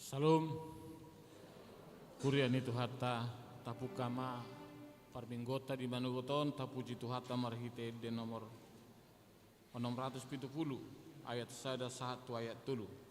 Salam kuriani Tuhata tapu kama parbinggota di Manugoton tapuji Tuhata marhite de nomor 670 ayat 1 ayat 3.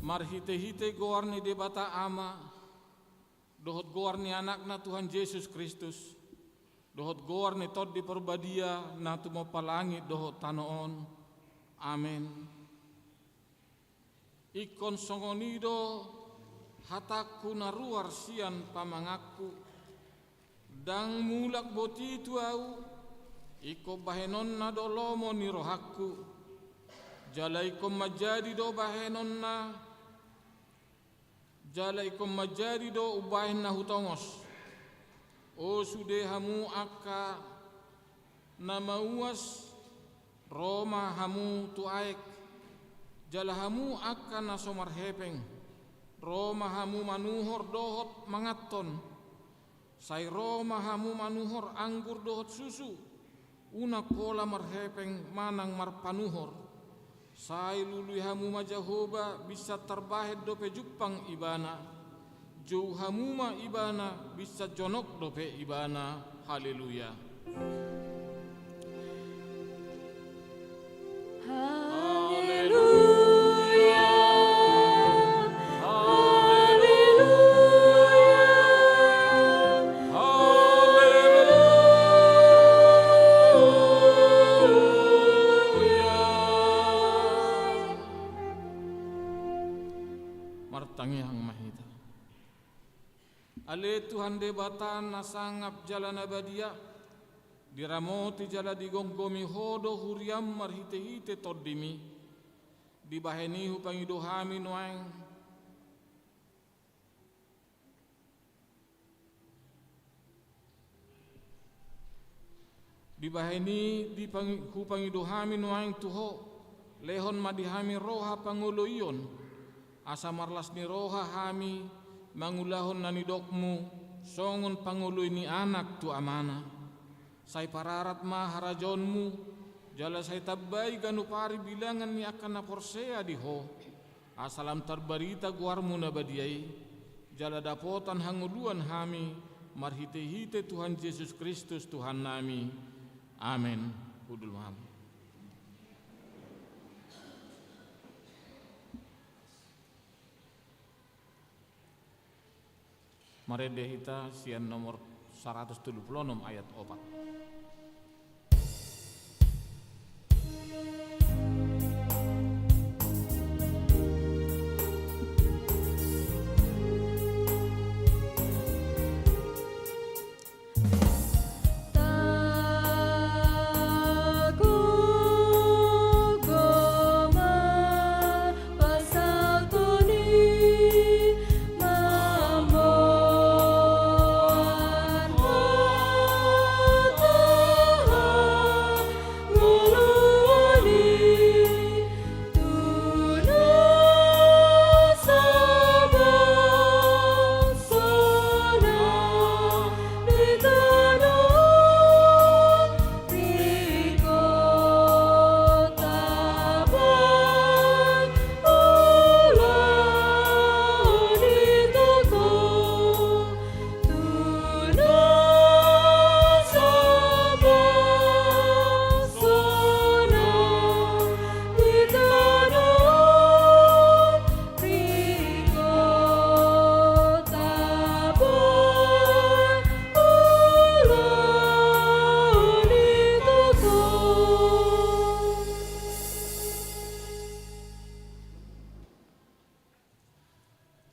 Marhite-hite goarni debata ama, dohot goarni anakna Tuhan Yesus Kristus, dohot goarni tod di perbadia na tumapalangit dohot tanoon. Amen. Ikon songonido hataku naruar sian pamangaku, dang mulak boti tuau, iko bahenon na dolomo ni rohaku, jalai ko majadi do bahenon na, jalai ko majadi do ubahin na hutongos. O sude hamu aka na mauas Roma hamu tuaek, jala hamu aka na somar hepeng, Roma hamu manuhor dohot mangaton, sai Roma hamu manuhor anggur dohot susu, una kola marhepeng manang marpanuhor, sai lului hamu majahoba bisa terbahet dope jupang ibana, jauh hamuma ibana bisa jonok dope ibana. Haleluya. Martangiang mahita. Ale Tuhan debatan nasangap jalan abadia, diramoti jala digonggomi hodo huriam marhite-hite toddimi, dibaheni hupangidohami noeng, Di bahini di pangidohami nuaing tuho lehon madihami roha panguluyon asa marlas ni roha hami mangulahon nanidokmu songon pangului ni anak tu amana sai pararat ma harajonmu jala sai tabbai ganupari bilangan ni akan naporsea diho asalam terbarita guarmu nabadiai jala dapotan hanguluan hami marhite-hite Tuhan Yesus Kristus Tuhan nami. Amin. Udul maham. Marede hita sian nomor 176 ayat 4.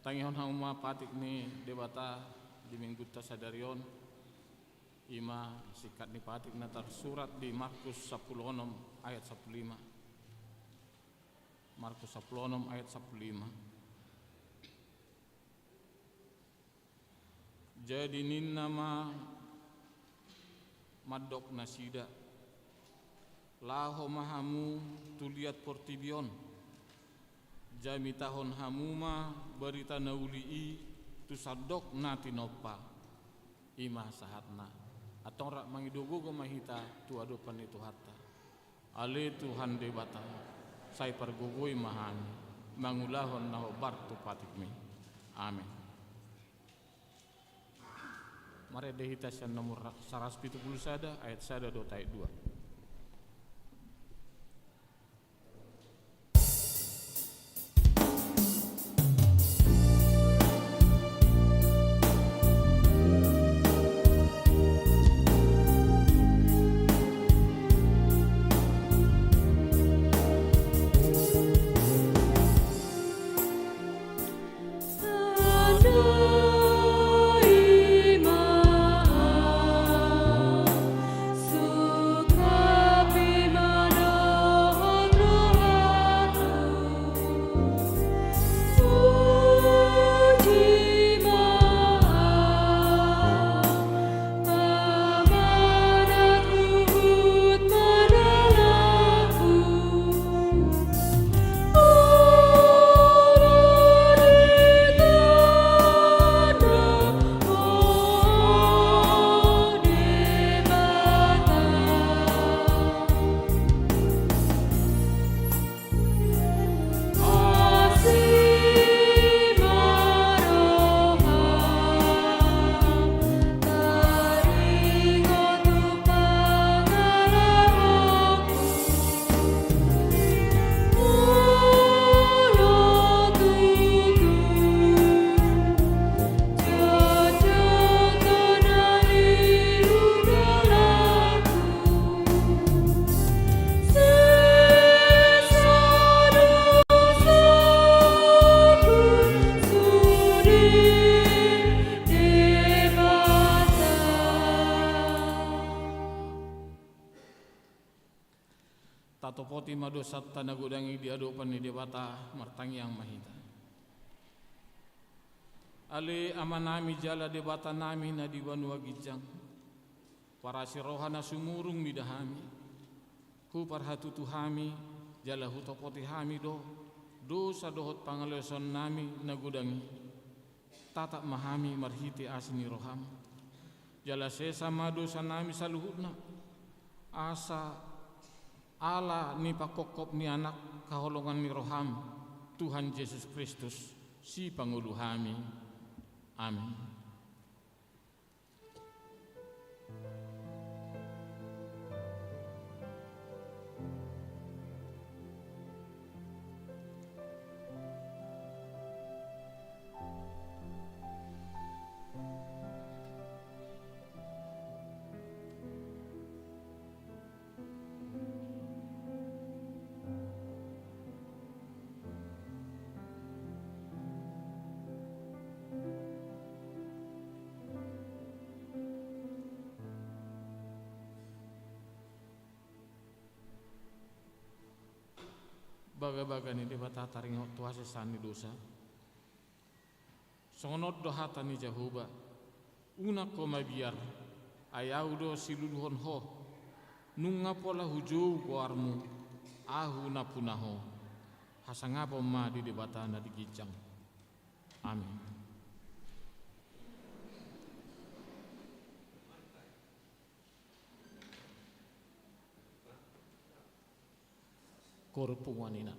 Tangihon hauma patik ni debata di minggu tasadarion ima sikat ni patik na tersurat di Markus 10 ayat 15. Markus 10 ayat 15. Jadi nin nama madok nasida laho mahamu tuliat portibion jami tahun hamuma berita naulii tu sadok nati nopa ima sahatna atong rak mangidogo mahita tu adopan itu hatta ale Tuhan debata sai pergogoi mahan mangulahon naho bartu patikmi. Amin. Mari dehita sian nomor 170 sada ayat sada dot ayat 2. Tatopoti madosat tanagudangi diadopan ni debata martangi yang mahita. Ale amanami jala debata nami na diwanua gijang. para sirohana sumurung midahami ku parhatu tuhami jala hutopoti hami dosa dohot pangaleson nami nagudangi tatak mahami marhiti asini roham jala sesa dosa nami saluhutna asa ala ni pakokop ni anak kaholongan ni roham Tuhan Yesus Kristus si pangulu hami. Amin. Baga-baga ni di bata taring tuha sesani dosa. Songonot dohata ni Jehovah. Una ko mabiar ayau do siluluhon ho. Nunga pola hujau ko armu ahu na punaho. Hasangapa ma di bata na digicang. Amin. Korpo wanina.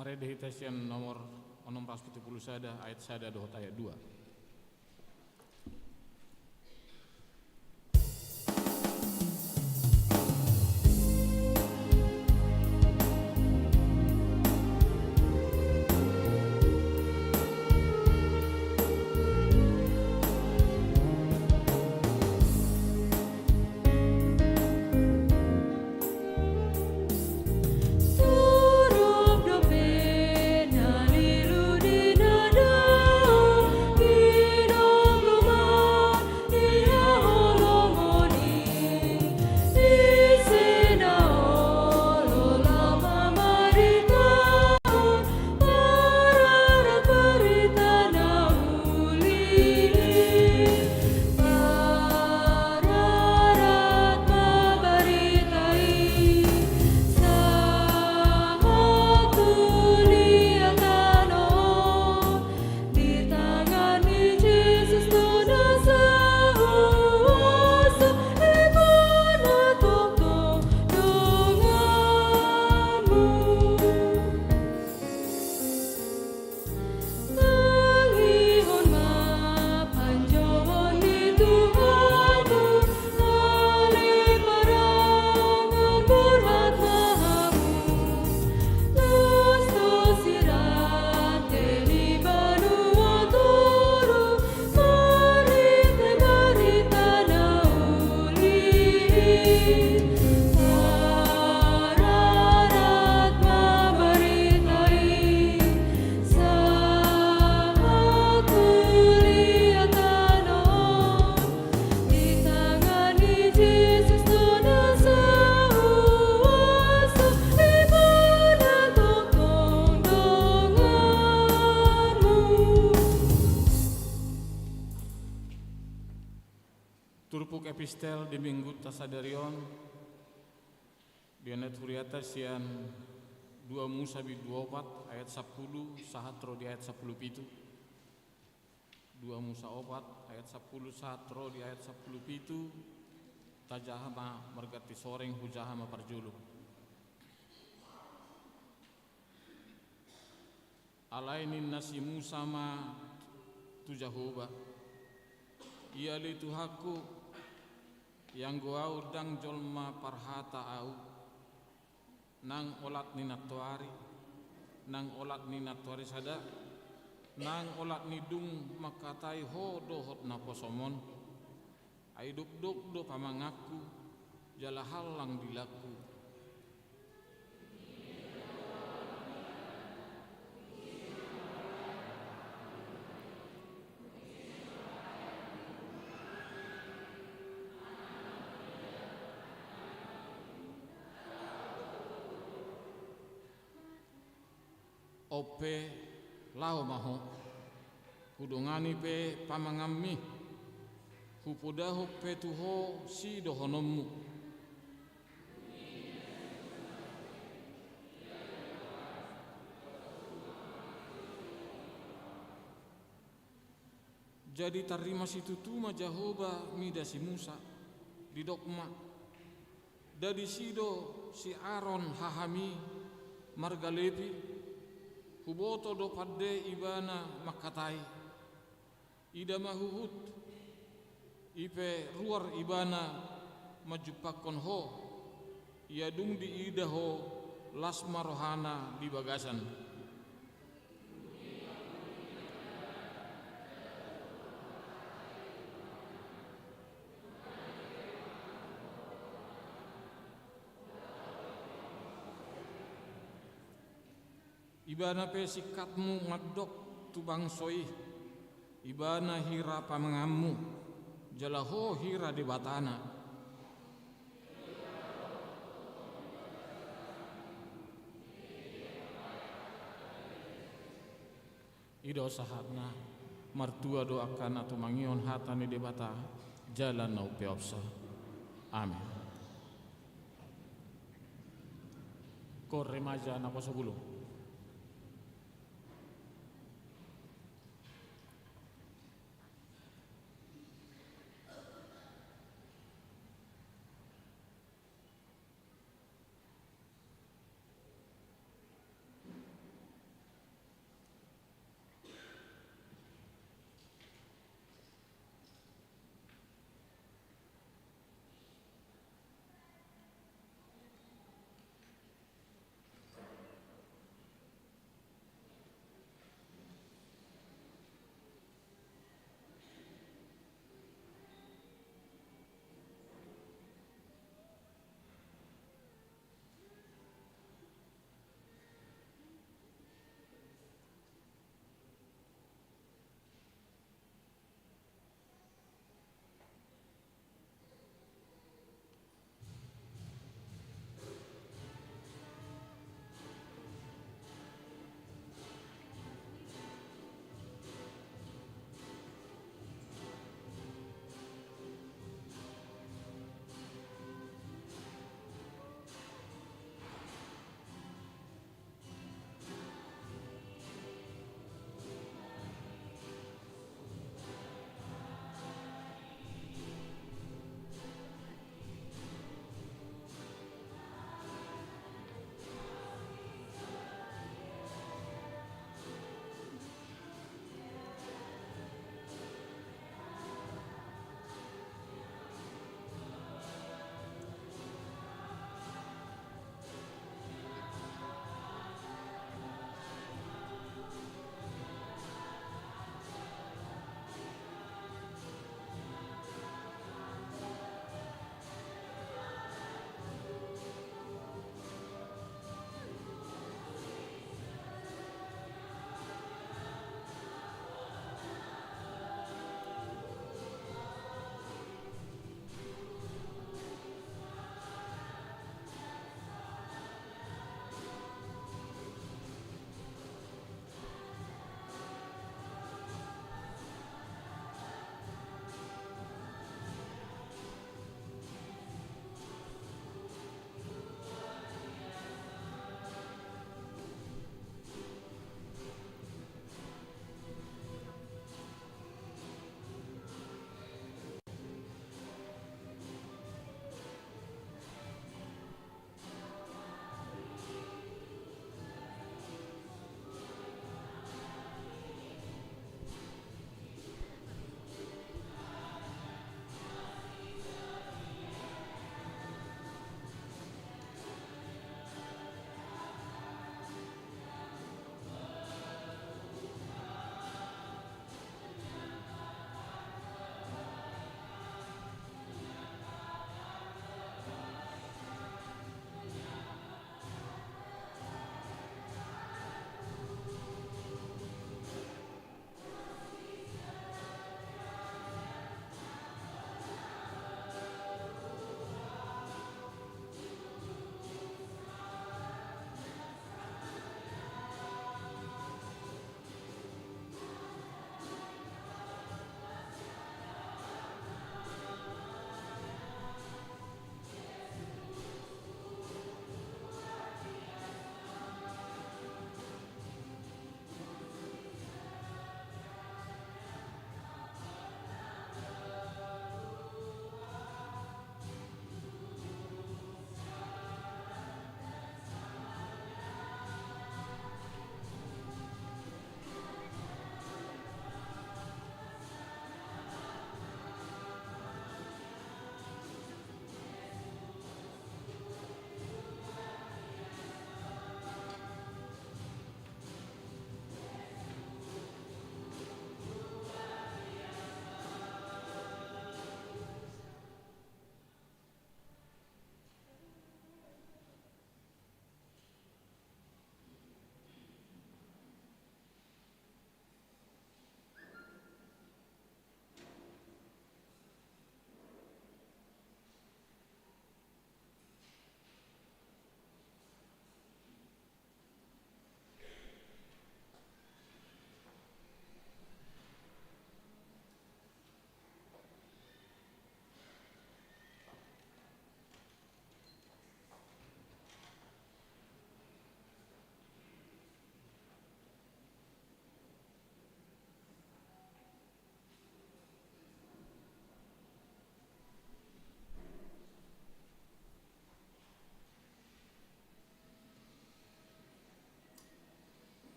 Meredehitasian nomor 670 sada ayat sada dohot ayat 2. Turpuk epistel di minggu tasadarion bianet huriata sian 2 Musa 24 ayat 10 sahatro di ayat 10 pitu 2 Musa 4 ayat 10 sahatro di ayat 10 pitu tajahama mergati soreng hujahama parjulu alainin nasi Musa ma tujahuba ia li Tuhaku yang goau dang jolma parhata au nang olat ninatuari nang olat ninatuari sada nang olat nidung makatai ho dohot na posomon ai duk do pamangaku jala halang dilaku ope lao maho kudongani pe pamangammi hupudaho pe tuho si dohonommu jadi tarima si tutuma Jahoba mida si Musa di dokma dari sido si Aaron hahami margalepi huboto do padde ibana makatai ida mahuhut ipe ruar ibana majupakon ho ia dung di ida ho lasma rohana di bagasan ibana pe sikatmu ngadok tu bangsoi ibana hira pamangammu jalaho hira di batana ido sahatna martua doakan atau mangion hatani di bata jalan nau peopsa amin kor remaja napa sebelum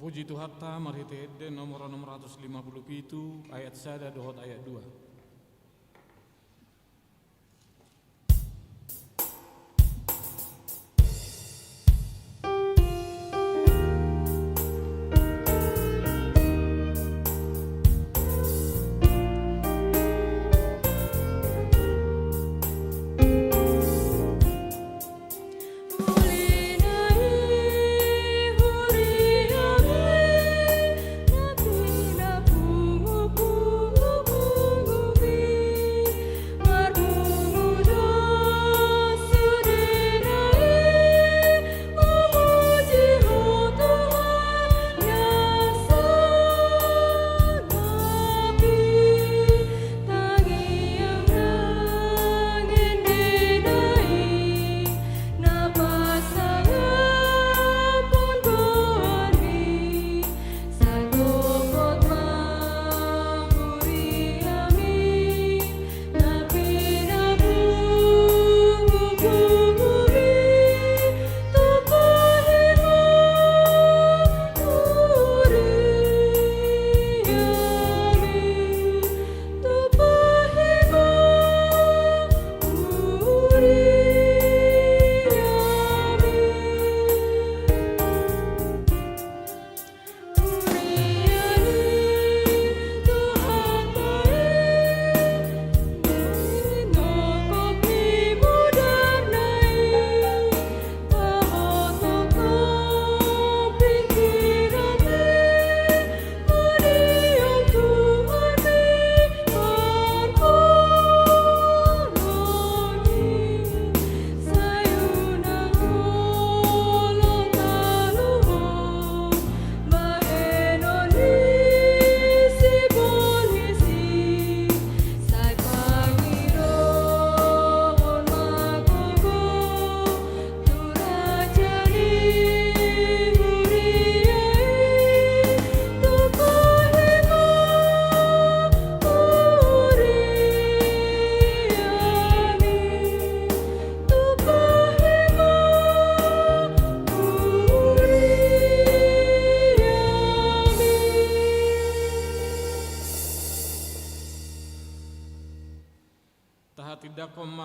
Puji Tuhan mari te nomor 657 ayat sada dohot ayat 2. Nabi nabu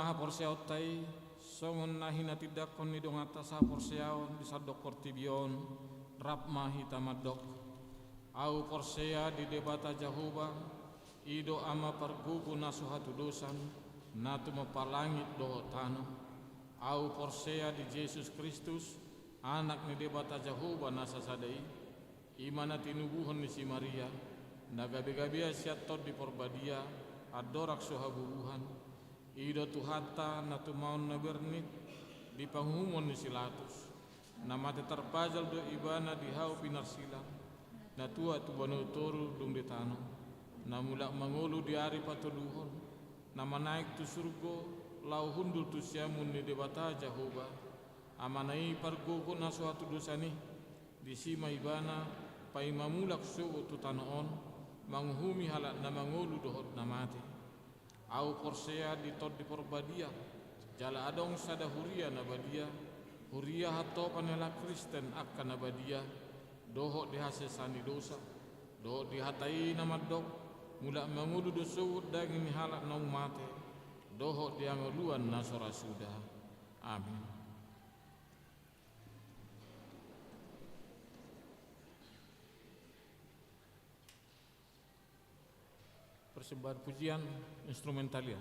maha porsiao tai songon nahina tidak kon ni dongata sa porsiao di sadok portibion rap mahi tamadok au porsea di debata Jahoba ido ama pergugu nasuhatu dosan natu mapalangit do tanah au porsea di Yesus Kristus anak ni debata Jahoba nasa sadai imana tinubuhon ni si Maria nagabe-gabea siatot di porbadia adorak sohabubuhan ido tuhata natu maun na bernit di panghumon ni silatus namate terpajal do ibana di hau pinarsila na tua tu banu toru dung di tanah na mulak mangulu di ari patuluhon nama naik tu surgo lau hundul tu siamun ni debata Jahoba amanai pargogo na suatu dosani di sima ibana pai mamulak suku tu tanah on manghumi halak na mangulu dohot na mati au porsea di tot di porbadia jala adong sada huria na badia huria hato panela Kristen akan na badia dohot di hasesani dosa dohot di hatai na madok mulak mangulu dosu daging halak na umate dohot di angoluan na sora sudah amin. Persembahan pujian instrumentalia.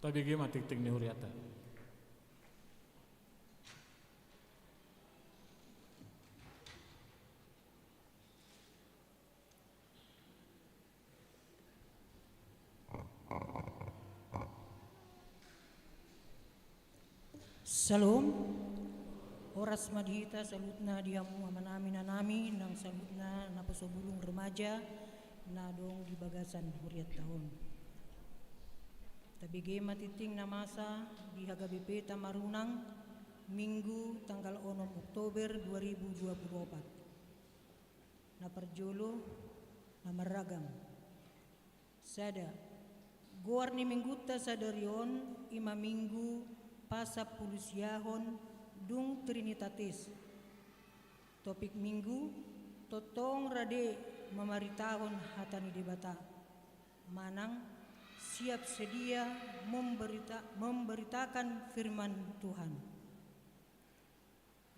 Tabigi matik-tik ni huriata. Salam, oras madhita salutna diamu amanami nanami nang salutna napasobulong remaja na dong di bagasan huriat tahun. Tabige matiting na masa di HKBP Tamarunang Minggu tanggal 6 Oktober 2024. Naparjolo na maragam. Sada, goar ni mingguta sadarion ima minggu pasap pulusyahon dung Trinitatis. Topik minggu totong rade memaritahon hatani debata. Manang siap sedia memberitakan firman Tuhan.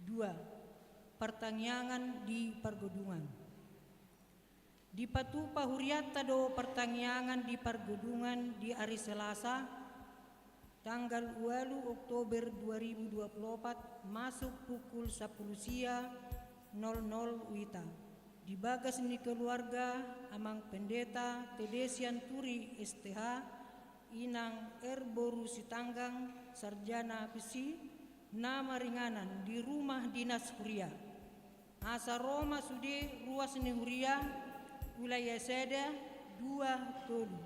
2. Pertanyaan di pergudungan. Di patupa huriata do pertanyaan di pergudungan di hari Selasa tanggal 8 Oktober 2024 masuk pukul 10.00 wita. Di bagas ni keluarga amang pendeta Tedesian Turi STH inang Erboru Sitanggang Sarjana Besi nama ringanan di rumah dinas Huria. Asa Roma sude ruas ni Huria wilayah Seda 2 Tolu.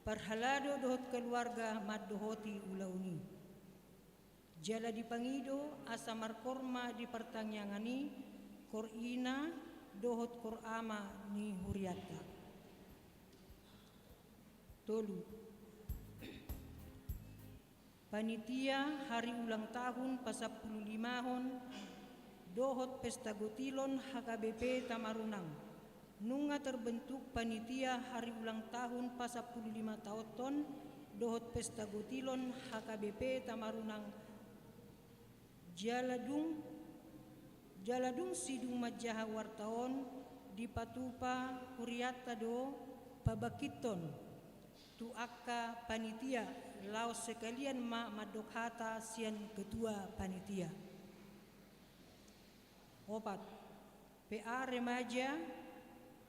Parhalado dohot keluarga maddohoti ulauni. Jala dipangido asa markorma di pertanyangani korina dohot korama ni huriata. Tolu. Panitia hari ulang tahun pasapululimahon dohot pesta gotilon HKBP Tamarunang. Nunga terbentuk panitia hari ulang tahun pasapuluh 5 tahun dohot pesta gotilon HKBP Tamarunang Jaladung sidung majaha wartaon di patupa huriata do pabakiton tu akka panitia laos sekalian madokhata sian ketua panitia. 4. PA remaja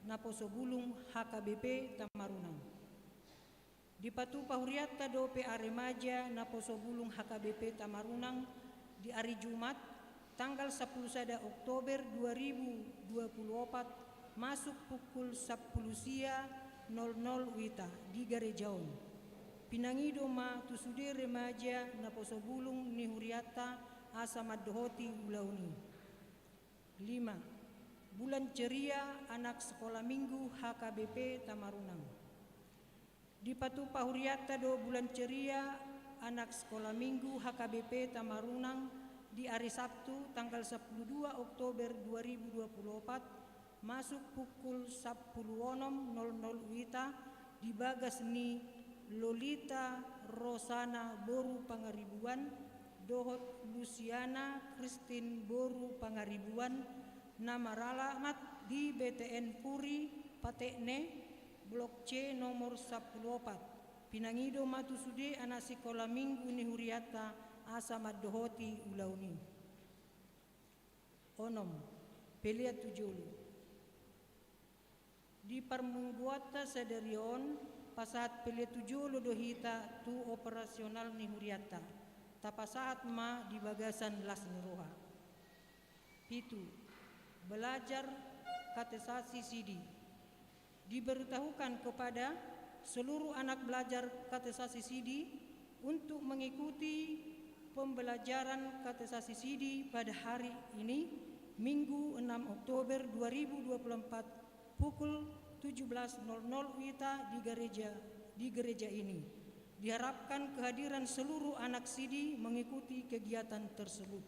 naposobulung HKBP Tamarunang. Di patupa huriata do PA remaja naposobulung HKBP Tamarunang di hari Jumat tanggal 10 Oktober 2024 masuk pukul 10.00 wita di Garejaon. Pinangido ma tusude remaja naposobulung ni huriata asa maddohoti ulauni. 5. Bulan ceria anak sekolah minggu HKBP Tamarunang. Di patupa huriata do bulan ceria anak sekolah minggu HKBP Tamarunang di hari Sabtu tanggal 12 Oktober 2024 masuk pukul 10.00 wita di bagas ni Lolita Rosana Boru Pangaribuan dohot Luciana Christine Boru Pangaribuan nama ralamat di BTN Puri Patekne Blok C nomor 14. Pinangido matusude anak sekolah minggu ni huriata asa maddohoti ulauni. 6. Pelia tujulu. Di parmungguata sadarion pasahat pelia tujulu dohita tu operasional ni huriata. Tapasahat ma di bagasan las niroha. 7. Belajar katesasi sidi. Diberitahukan kepada seluruh anak belajar katesasi sidi untuk mengikuti pembelajaran katesasi sidi pada hari ini Minggu 6 Oktober 2024 pukul 17.00 wita di gereja ini. Diharapkan kehadiran seluruh anak sidi mengikuti kegiatan tersebut.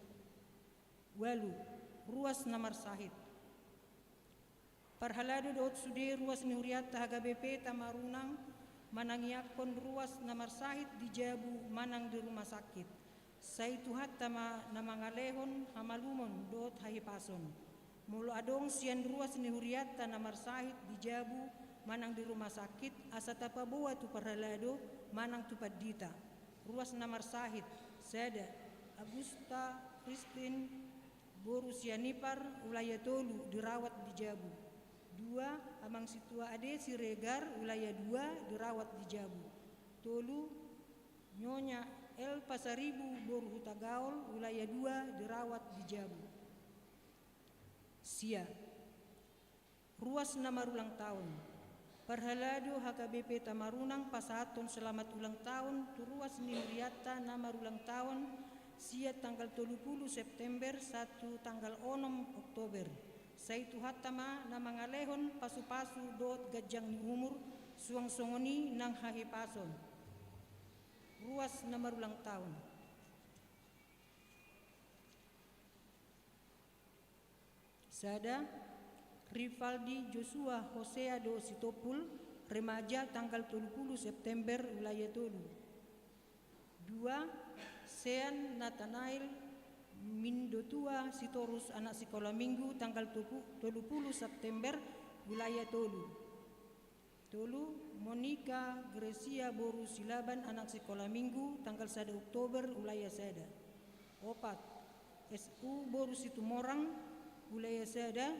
Walu ruas namar sahid. Parhalado dohot sude ruas ni huriata HKBP Tamarunang manangiakon ruas namar sahid di Jabu manang di rumah sakit. Saituhat tama namangalehon hamalumon dohot hahipason. Mulo adong sian ruas ni huriata namar sahid di Jabu manang di rumah sakit asa tapabuwa tu parhalado manang tu padita. ruas namar sahid Seda Agusta Kristin Borusianipar wilayah Tolu dirawat di Jabu. 2. Amang Situa Ade Siregar wilayah 2 dirawat di Jabu. Tolu Nyonya El Pasaribu Boru Hutagaol wilayah 2 dirawat di Jabu. Sia ruas namar ulang tahun Parhalado HKBP Tamarunang Pasahaton selamat ulang tahun tu ruas Nimriata namar ulang tahun sia tanggal 30 September 1 tanggal 6 Oktober. Saitu hatama na mangalehon pasu-pasu dot gajang ni umur suang songoni nang hahipason. Ruas namar ulang tahun. Sada Rivaldi Joshua Hosea do Sitopul remaja tanggal 30 September wilayah Tolu. 2. Sean Nathanael Mindotua Sitorus anak sekolah minggu tanggal 30 September wilayah Tolu. Tolu Monica Grecia Boru Silaban anak sekolah minggu tanggal 1 Oktober wilayah Seda. 4. SU Boru Situmorang wilayah Seda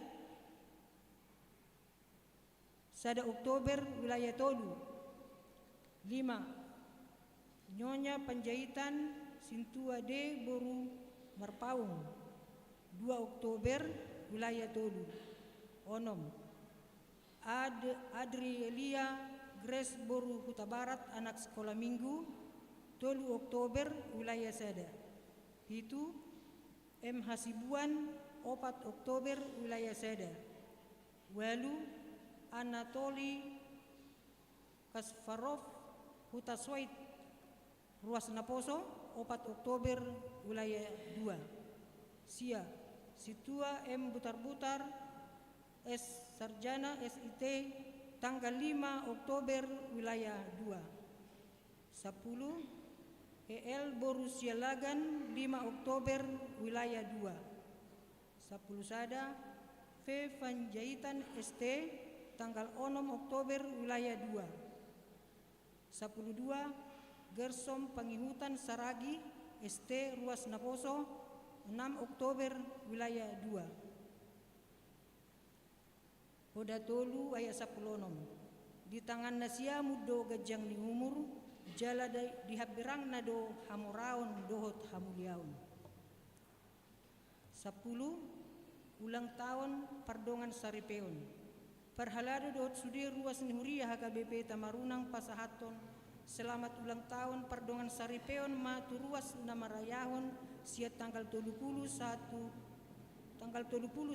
1 Oktober wilayah Tolu. 5. Nyonya Panjaitan Sintua D Boru Marpaung 2 Oktober wilayah Tolu. 6. Adrielia Grace Boru Huta Barat anak sekolah minggu 3 Oktober wilayah Sada. 7. M Hasibuan 4 Oktober wilayah Sada. 8. Anatoli Kasfarov Huta Swait ruas Naposo 4 Oktober wilayah 2. Sia Situa M Butar-Butar S Sarjana SIT tanggal 5 Oktober wilayah 2. 10. EL Borussia Lagan 5 Oktober wilayah 2. 10 Sada V Panjaitan ST tanggal 6 Oktober wilayah 2. 12. Gersom Pangihutan Saragi ST Ruas Naposo 6 Oktober wilayah 2. Oda Tolu ayat 10 di tangan nasia mudo gajang ni umur jala dihabirang nado hamuraon dohot hamuliaun. 10. Ulang tahun Pardongan Saripeon Parhalado dohot sudir ruas nihuria HKBP Tamarunang Pasahaton selamat ulang tahun Pardongan Saripeon matu ruas namarayahon sia tanggal 30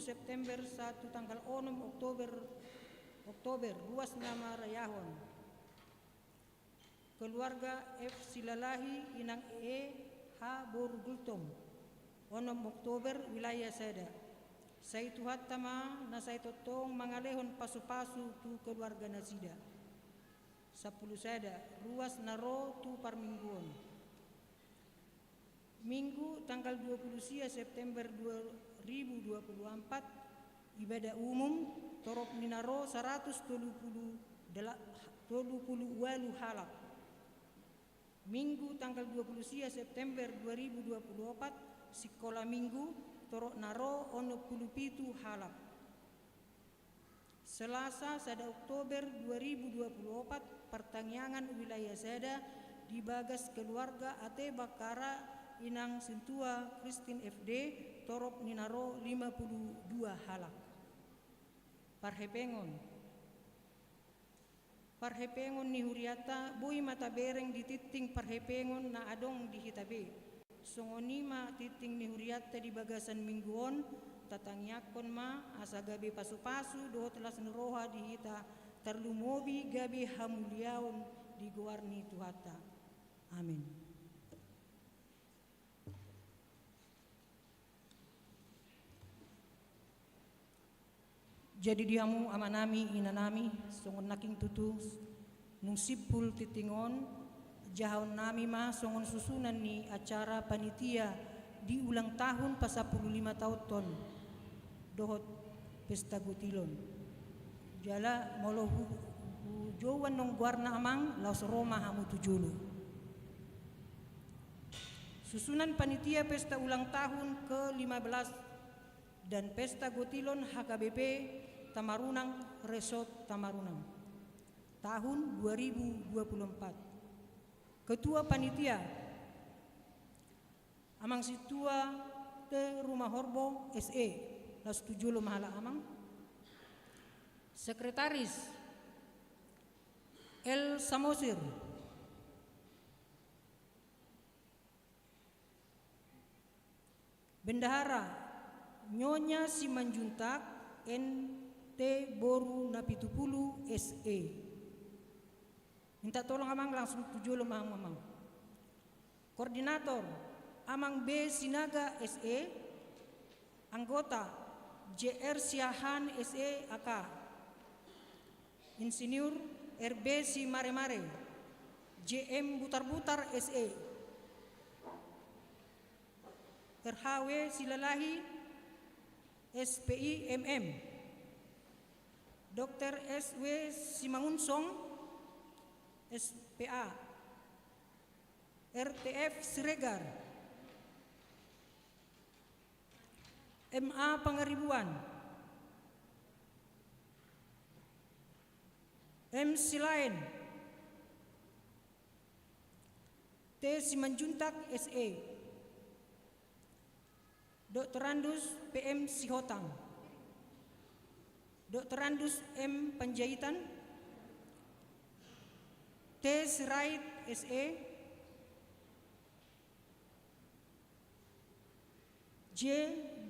September 1 tanggal 6 Oktober ruas namarayahon. Keluarga F Silalahi Inang E H Boru Gultom 6 Oktober wilayah Sada. Saitu hatama na saitotong mangalehon pasu-pasu tu keluarga nasida. 10 Sada ruas naro tu parmingguon. Minggu tanggal 20 September 2024 ibadah umum torok minaro 120 halak. Minggu tanggal 20 September 2024 sekolah minggu torok naro 67 halak. Selasa 1 Oktober 2024 pertangyangan wilayah Sada di bagas keluarga Ate Bakara Inang Sintua Kristin FD torop ninaro 52 halak. Parhepengon ni huriata boy mata bereng di titing parhepengon na adong di hitabe. Songonima titing ni huriata di bagasan mingguon tatangyakon ma asa gabi pasu-pasu doho telas neroha di hita terlumobi gabi hamuliaon di guarni tuhata. Amin. Jadi diamu amanami inanami songon naking tutu nung sipul titingon jahon nami ma songon susunan ni acara panitia di ulang tahun pa 15 tahun dohot pesta gutilon jala molo jowan nong guarna amang laos Roma hamu tujulu Susunan panitia pesta ulang tahun ke-15 dan pesta Gotilon HKBP Tamarunang Resort Tamarunang tahun 2024. Ketua Panitia Amang Situa Te Rumah Horbo SE Las Tujulo Mahala Amang. Sekretaris El Samosir. Bendahara Nyonya Simanjuntak NT Boru Napitupulu SE. Minta tolong Amang langsung 7 Amang. Koordinator Amang B Sinaga SE. Anggota JR Siahan SE AK. Insinyur RB Si Mare Mare JM Butar-Butar SE. RHW Silalahi SPI MM. Dr. SW Simangunsong SPA. RTF Siregar. MA Pangaribuan. M Silain. T Simanjuntak SE. Dr. Andus PM Sihotang. Dr. Andus M Panjaitan. T Sirait SE. J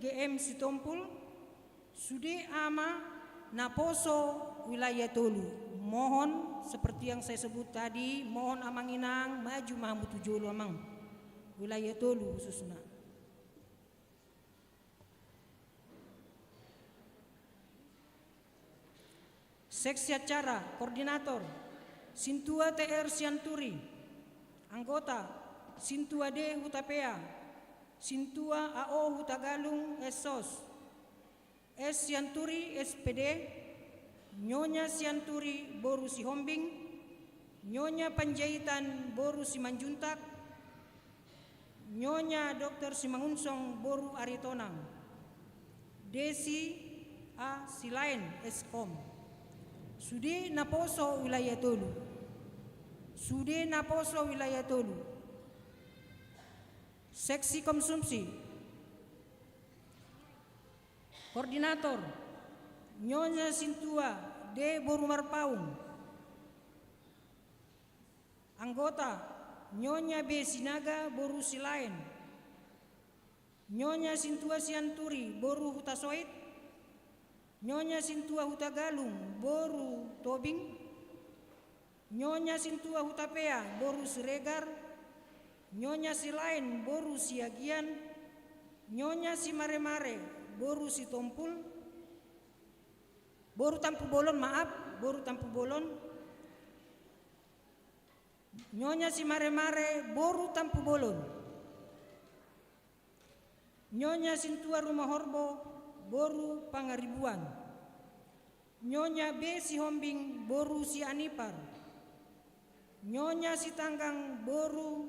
GM Sitompul. Sude Ama Naposo Wilayah Tolu. Mohon seperti yang saya sebut tadi, mohon Amang Inang maju Mahmud Tujolo Amang. Wilayah Tolu khususnya. Seksi acara koordinator Sintua TR Sianturi. Anggota Sintua D Hutapea. Sintua AO Hutagalung SOS. S Sianturi SPD. Nyonya Sianturi Boru Sihombing. Nyonya Panjaitan Boru Simanjuntak. Nyonya Dr. Simangunsong Boru Aritonang. Desi A Silain Eskom. Sude Naposo Wilayah Tolu. Sude Naposo Wilayah Tolu. Seksi konsumsi. Koordinator Nyonya Sintua D Boru Marpaung. Anggota Nyonya B Sinaga Boru Silain. Nyonya Sintua Sianturi Boru Hutasoit. Nyonya Sintua Hutagalung Boru Tobing. Nyonya Sintua Hutapea Boru Siregar. Nyonya Silain Boru Siagian. Nyonya Simare-Mare Boru Sitompul. Boru Tampu Bolon, maaf, Boru Tampu Bolon. Nyonya Simare-Mare Boru Tampu Bolon. Nyonya Sintua Rumah Horbo Boru Pangaribuan. Nyonya B Sihombing Boru Sianipar. Nyonya Sitanggang Boru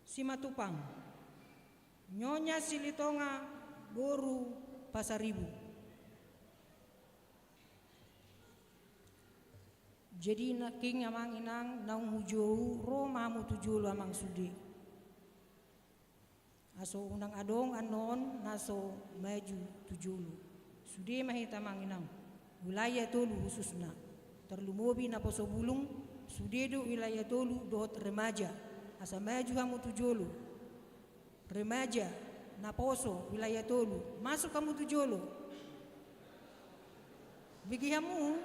Simatupang. Nyonya Silitonga Boru Pasaribu. Jadi naking Amang Inang naung hujou Roma mu tujulu Amang Sudi. Aso unang adong anon naso maju tujulu. Sudi mahita manginang. Wilayah Tolu khususna. Terlumobi na poso bulung. Sudedo wilayah Tolu dohot remaja. Asa maju hamu tujulu. Remaja na poso wilayah Tolu. Masuk kamu tujulu. Bigi hamu.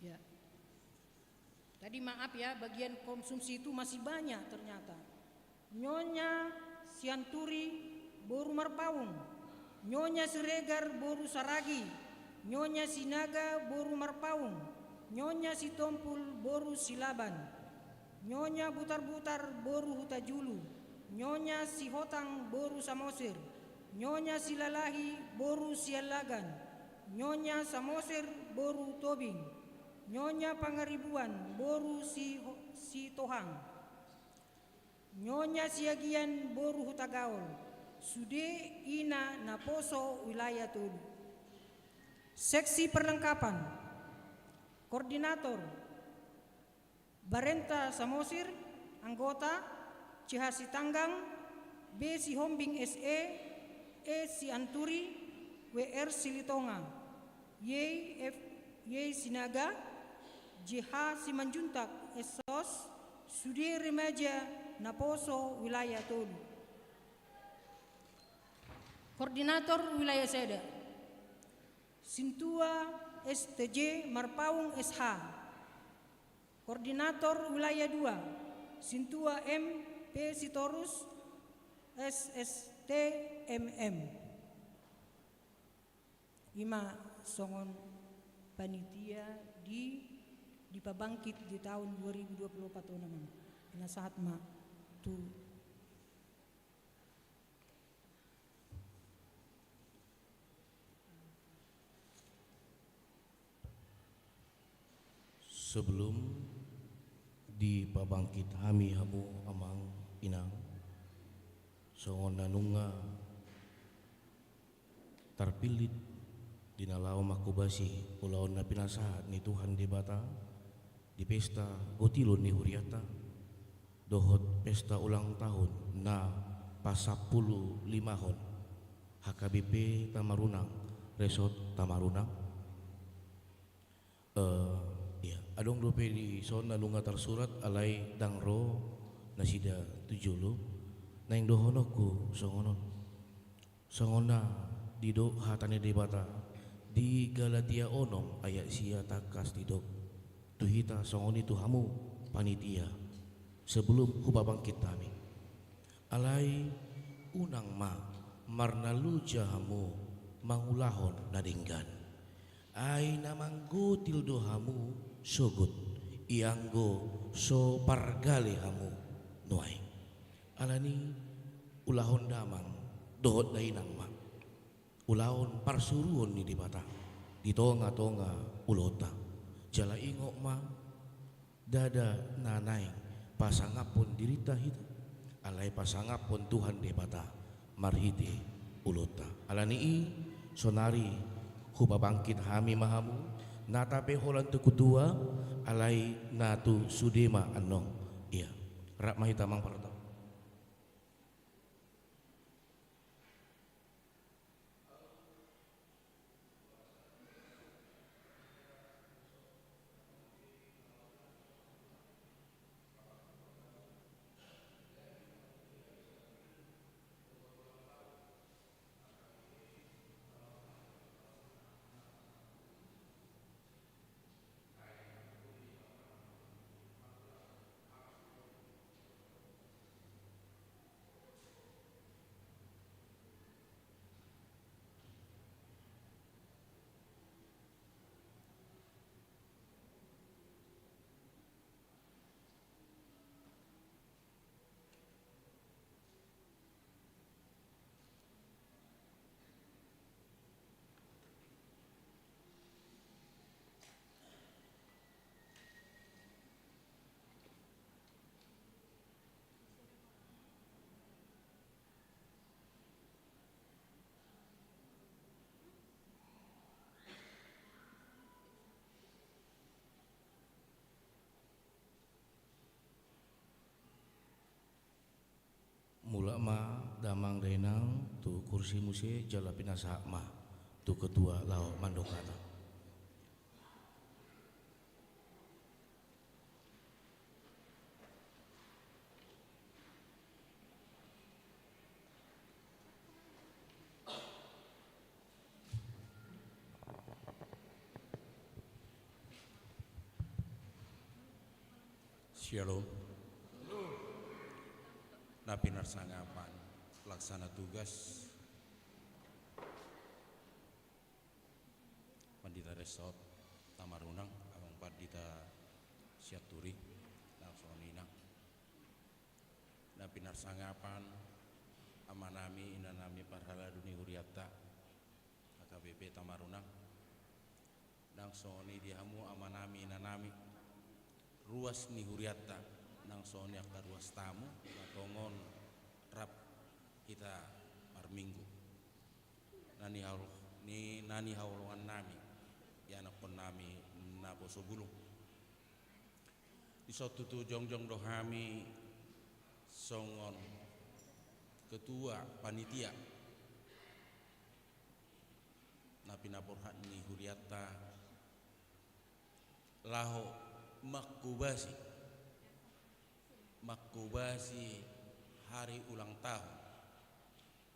Ya. Tadi maaf ya, bagian konsumsi itu masih banyak ternyata. Nyonya Sianturi Boru Marpaung, Nyonya Siregar Boru Saragi, Nyonya Sinaga Boru Marpaung, Nyonya si tompul boru silaban, nyonya butar-butar boru hutajulu, nyonya si hotang boru samosir, nyonya si lalahi boru sialagan, nyonya samosir boru tobing, nyonya pangaribuan boru si tohang, nyonya siagian boru hutagaol, sude ina naposo wilayah tulu. Seksi perlengkapan. Koordinator Barenta Samosir, anggota CH Tanggang, B si Hombing SE, E si Anturi, WR Silitonga, Y Sinaga, JH Simanjuntak Esos, Sudi Remaja Naposo Wilayah Tolu. Koordinator Wilayah Seda Sintua STJ Marpaung SH. Koordinator Wilayah 2 Sintua M P Sitorus SST MM. 5 songon panitia di pabangkit di tahun 2024 naman. Nasahat ma tu sebelum di pabangkit hami hamu amang inang songon nanunga terpilit di nalau makubasi ulaon na pinasahat ni Tuhan di bata di pesta gotilon ni Huriata dohot pesta ulang tahun na pasapulu limahon HKBP Tamarunang Resort Tamarunang ya adong dope di son nalunga tersurat alai dangro nasida tujulu na yang dohonoku songona didok hatane debata di Galatia onom ayat sia takas didok tuhita songoni tuhamu panitia sebelum hubabangkit kami alai unang marnalu jahamu mangulahon nadinggan ay namanggo tildo hamu sogut ianggo so pargali hamu nuai alani ulahon damang dohot dainang ma ulahon parsuruon ni di bata di tonga-tonga ulota jala ingok ma dada nanay pasangapon dirita hita alay pasangapon Tuhan di bata marhiti ulota alani i sonari hubabangkit hami mahamu natape holan tu kutua alai natu sudema anong iya rak mahitamang parta mula ma damang dainang tu kursi muse jala pinasa ma tu ketua lao mandokata Shalom. Napinar sangapan pelaksana tugas Pandita Resort Tamarunang Abang Pardita Siaturi langsung nina na pinarsangapan amanami inanami parhala duni huriata HKBP Tamarunang nang soni dihamu amanami inanami ruas ni huriata nang soni akka ruas tamu natongon rap kita marminggu nani haulungan nami ya nakon nami napo sobulung isotu tu jongjong dohami songon ketua panitia napi naporhat ni huriata laho makubasi hari ulang tahun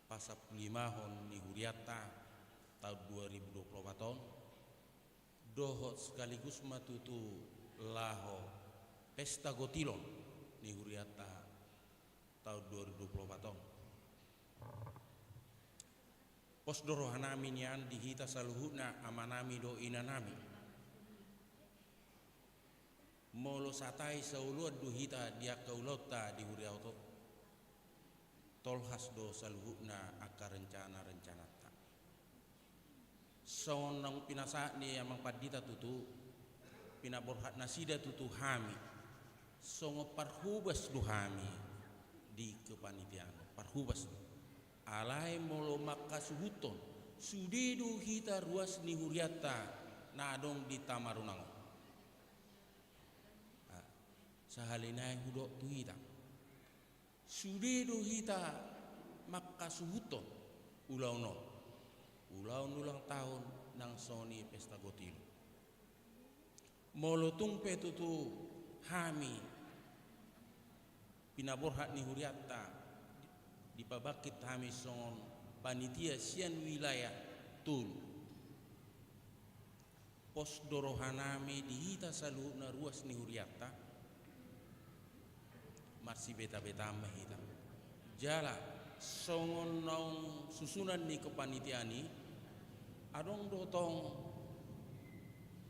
pasap limahon ni huriata tahun 2024 dohot sekaligus matutu laho pesta gotilon ni huriata tahun 2024 pos dorohanami nian dihita saluhuna amanami do inanami molo satai sauluan duhita dia kaulota di huriauto tolhas do saluhuna akar rencana sonang pinasa ni amang padita tutu pinaborhat nasida tutu hami songo parhubas do hami di kepanitiaan parhubas alai molo makasuhuton sudidu hita ruas ni huriata nadong di Tamarunang sahalinai hudok tu hita sudidu hita makasuhuton ulaun ulang tahun nang soni pesta gotilo molo tungpe tutu hami pinaborhat ni huriata dipabakit hami songon panitia sian wilayah tul pos dorohanami dihita saluhna ruas ni huriata marsi beta-beta mahita jala songon naung susunan ni kepanitiani adong dotong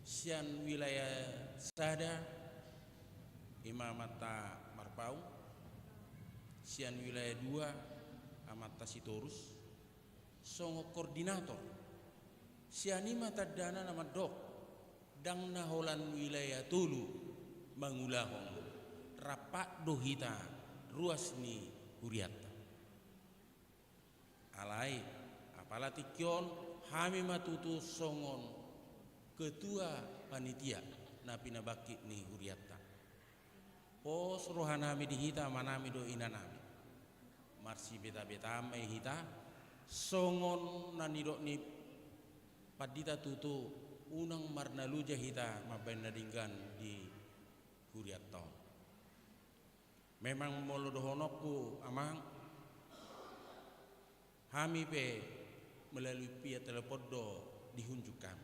sian wilayah sada imamata marpau sian wilayah 2 amata sitorus songo koordinator siani mata dana nama dok dang naholan wilayah tulu mangulahong rapat dohita ruas ni huriata alai apalagi kion hami matutu songon ketua panitia napi nabaki ni huriata pos rohanami dihita manami do inanami marsi beta-beta mai hita songon nanidok ni padita tutu unang marnaluja hita mabain nadinggan di huriata memang molo dohonokku amang hami pe melalui via telepon do dihunjukkan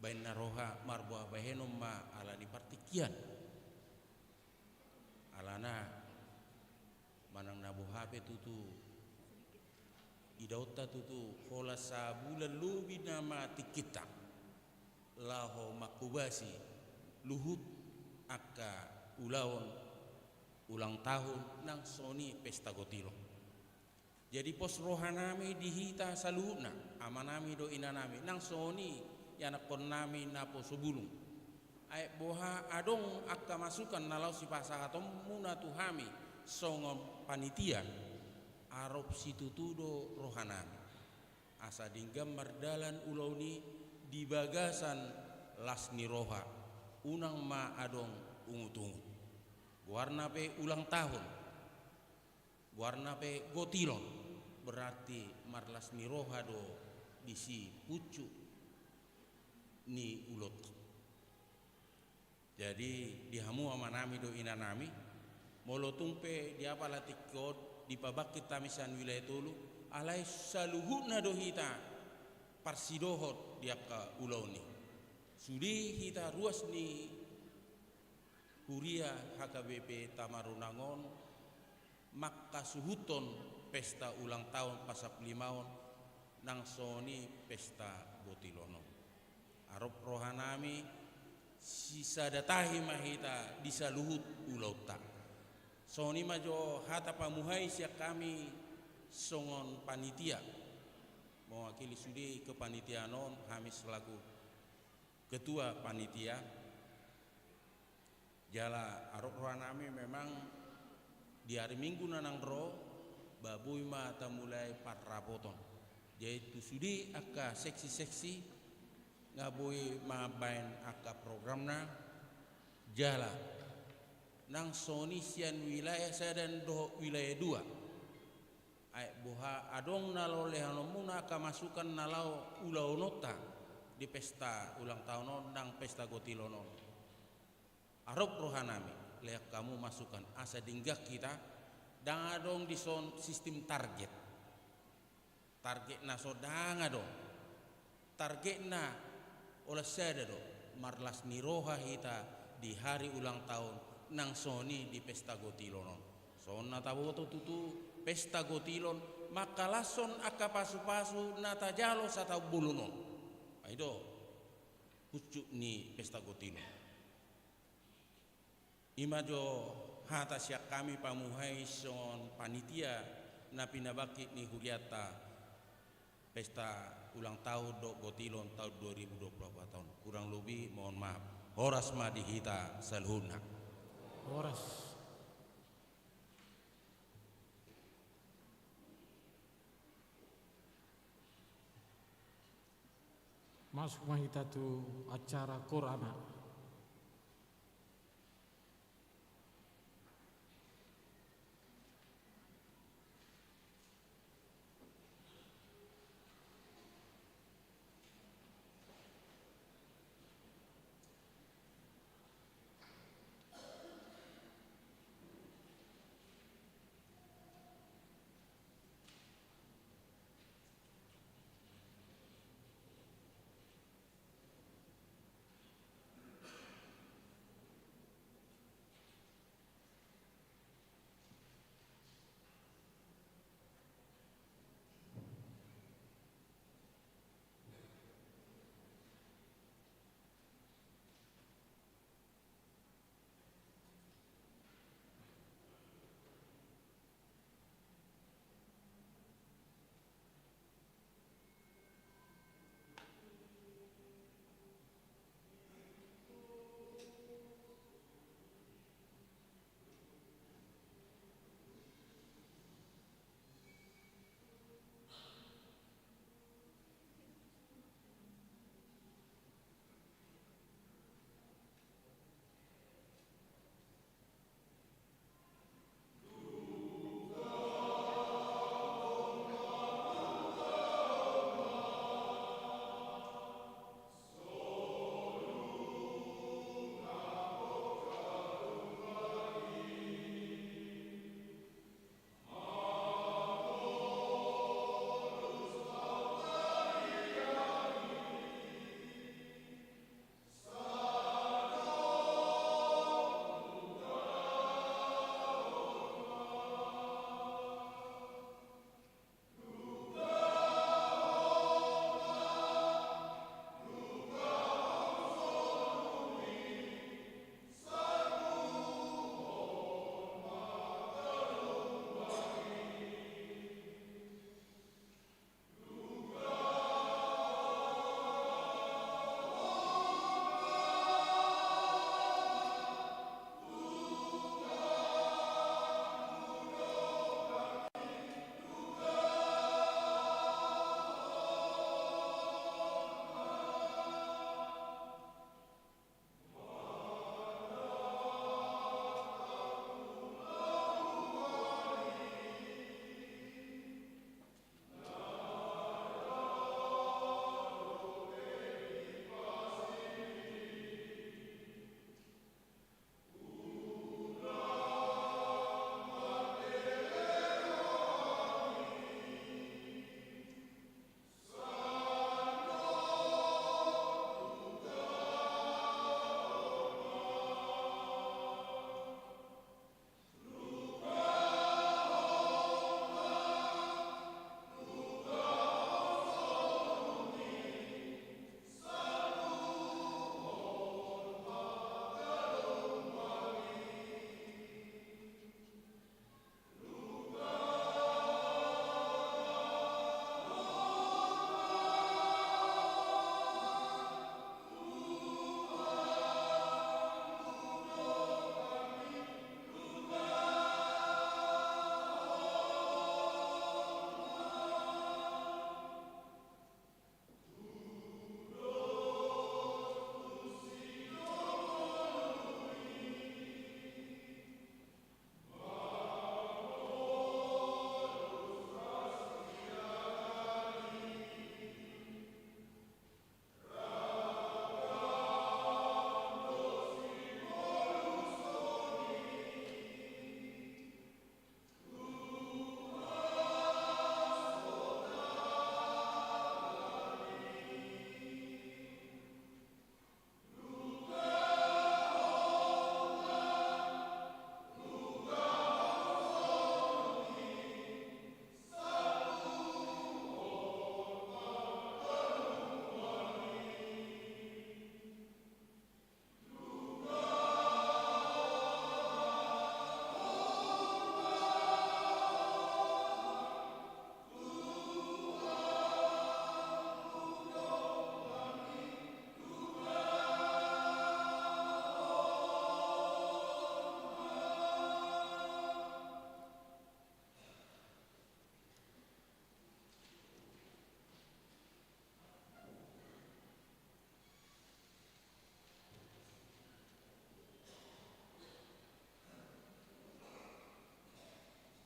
bain naroha marbuah bahenom ma ala di partikian alana manang nabu hape tutu idauta tutu hola sabulan lubi nama tikita laho makubasi luhut akka ulang tahun nang soni pesta gotilo jadi pos rohanami dihita saluhna amanami do inanami nang soni yanakon nami napo subulung ay boha adong akka masukan nalau si pasahatom muna tuhami songon panitia arop situtudo rohanami asa dinggam mardalan ulauni di bagasan lasni roha unang ma adong ungut-ungut warna pe ulang tahun warna pe gotilon berarti marlas ni roha do disi pucu ni ulot jadi dihamu amanami do inanami molo tungpe diapa latikot dipabakit tamisan wilayah tulu alai saluhuna do hita parsidohot diaka ulauni sudi hita ruas ni Huria HKBP Tamarunangon maka suhuton pesta ulang tahun pasap limaon nang soni pesta gotilono arop rohanami sisa datahi mahita disaluhut ulauta. Soni majo hata pamuhai siak kami songon panitia mewakili sudi kepanitiaan non kami selaku ketua panitia jala arok rohanami memang di hari Minggu nanang ro babui mata mulai parrapoton yaitu sudi aka seksi-seksi ngabui mabain aka programna jala nang soni sian wilayah saya dan doh wilayah 2 ay boha adong nalo lehanomuna aka masukan nalau ulau nota di pesta ulang tahun nang pesta gotilonon arop rohanami leak kamu masukkan asa dinggak kita dan adong di sistem target na sodang adong target na oleh saya do marlas niroha hita di hari ulang tahun nang soni di pesta gotilonon sonna taboto tutu pesta gotilon maka lason aka pasu-pasu nata jalo sata bulunon aido pucuk ni pesta gotilon imajo hata siak kami pamuhai son panitia na pinabaki ni huriata pesta ulang tahun do gotilon tahun 2024 tahun kurang lebih mohon maaf horas ma dihita salhuna Horas. Masuk mahita tu acara Qur'ana.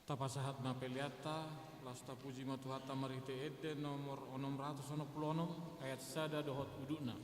Tapasahat na peliata, lasta puji matuhata marite ede nomor 666 ayat sada dohot uduna.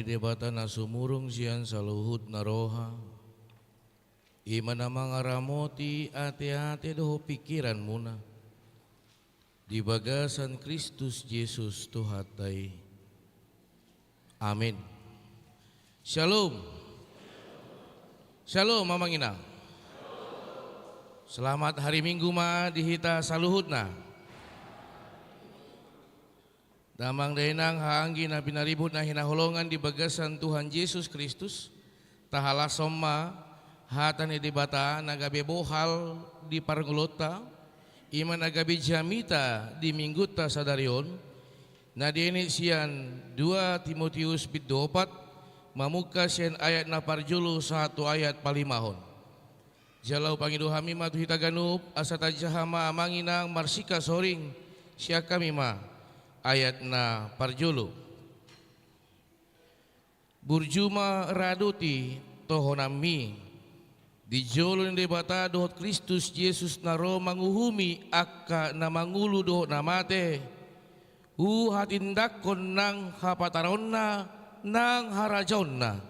ni debata na sumurong siyan sa luhod na roha. Ima na mga ramoti ate-ate do pikiran muna. Di bagasan Kristus Jesus tuhatay. Amin. Shalom. Shalom mamang ina. Selamat hari Minggu ma dihita saluhud na. Damang dahinang haanggi na pinaribut na hinahulongan di bagasan Tuhan Yesus Kristus. Tahalasom ma hatan di bata nagabi bohal di pargulota. Iman nagabi jamita di mingguta sadarion. Na diini siyan 2 Timotius 4 mamuka siyan ayat na parjulu 1 ayat palimahon. Jalau pangidu hami matu hita ganup asata jahama amanginang marsika soring siya kami ma ayat na parjulu. Burjuma raduti tohonami di jolo ni debata dohot Kristus Yesus naro manguhumi akka na mangulu dohot namate hatindakon nang hapataronna nang harajonna.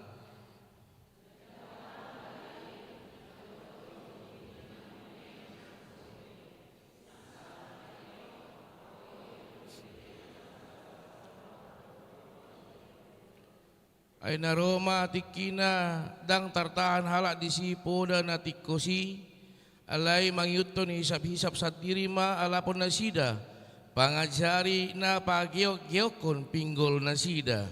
Ay naroma tikina dang tartahan halak disipo dan natikosi alay mangyuton hisap-hisap sa dirima alapon na sida pangajari na pagiok-giokon pinggol na sida.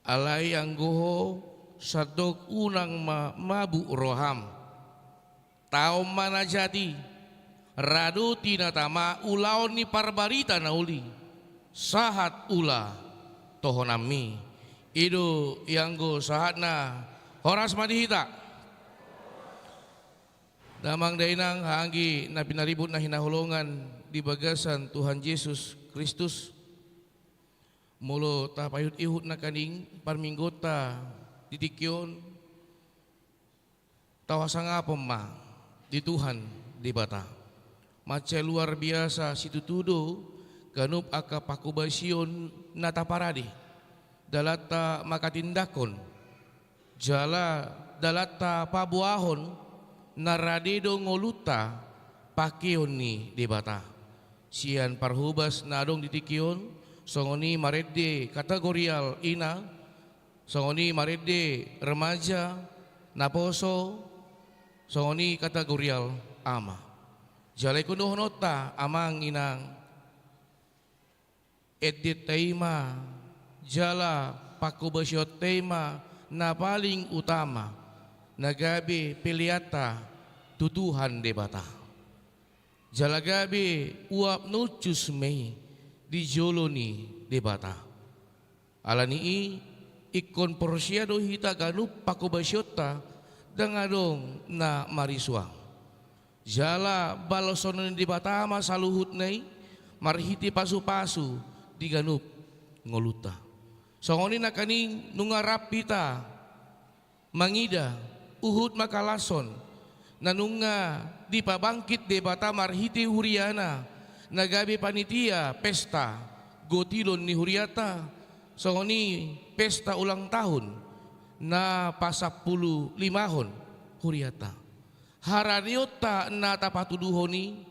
Alay ang guho sadok unang mabu roham. Taom mana jadi raduti na tama ulaon ni parbarita na uli sahat ula tohonami ido yanggo sahat na horas madihita damang dainang haanggi na pinaribut na hinahulongan di bagasan Tuhan Yesus Kristus mulo tapayut ihut na kaning parminggota ditikyon tawasang apom ma di Tuhan di bata mace luar biasa situ tudo ganup aka pakubasion nataparadi dalata makatindakon jala dalata pabuahon naradedo ngoluta pakion ni di bata sian parhubas nadong ditikion songoni marede kategorial ina songoni marede remaja naposo songoni kategorial ama. Jalai kuno nota amang inang edit tema jala pakubasyot tema na paling utama nagabi piliata tutuhan debata. Jala gabi uap nucus mei di joloni debata. Alani ikon porsiado hita ganup pakubasyota dangadong na mariswa. Jala balosonon di batama saluhut nai marhiti pasu-pasu di ganup ngoluta. Songoni na kaning nungarap pita mangida uhud makalason nanunga di pabangkit di bata marhiti huriana nagabi panitia pesta gotilon ni huriata songoni pesta ulang tahun na pasapulu limahon huriata haraniota na tapatuduhoni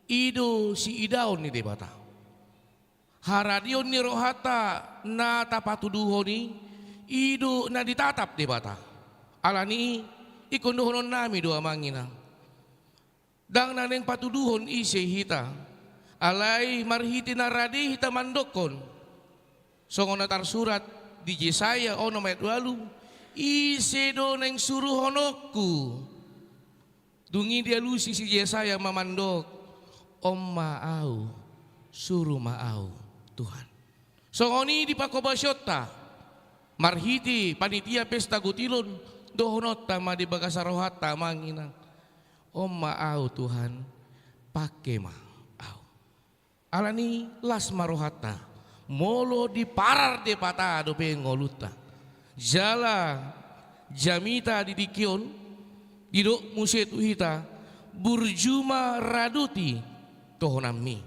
ido si idaon ni debata haradion ni rohata na tapatuduhoni ido na ditatap debata alani ikunduhonon nami doa mangina dang naneng patuduhon isi hita alay marhiti na radi hita mandokon songon natar surat di Yesaya ono ayat 8 ise do neng suruh honokku dungi dia lusi si Yesaya mamandok om maau suruh maau Tuhan songoni di pakobasyota marhiti panitia pesta gutilon dohonota ma di bagasa rohata manginang om maau Tuhan pake maau alani las marohata molo di parar de pata do pengoluta jala jamita di dikion didok musetu hita burjuma raduti tohonami.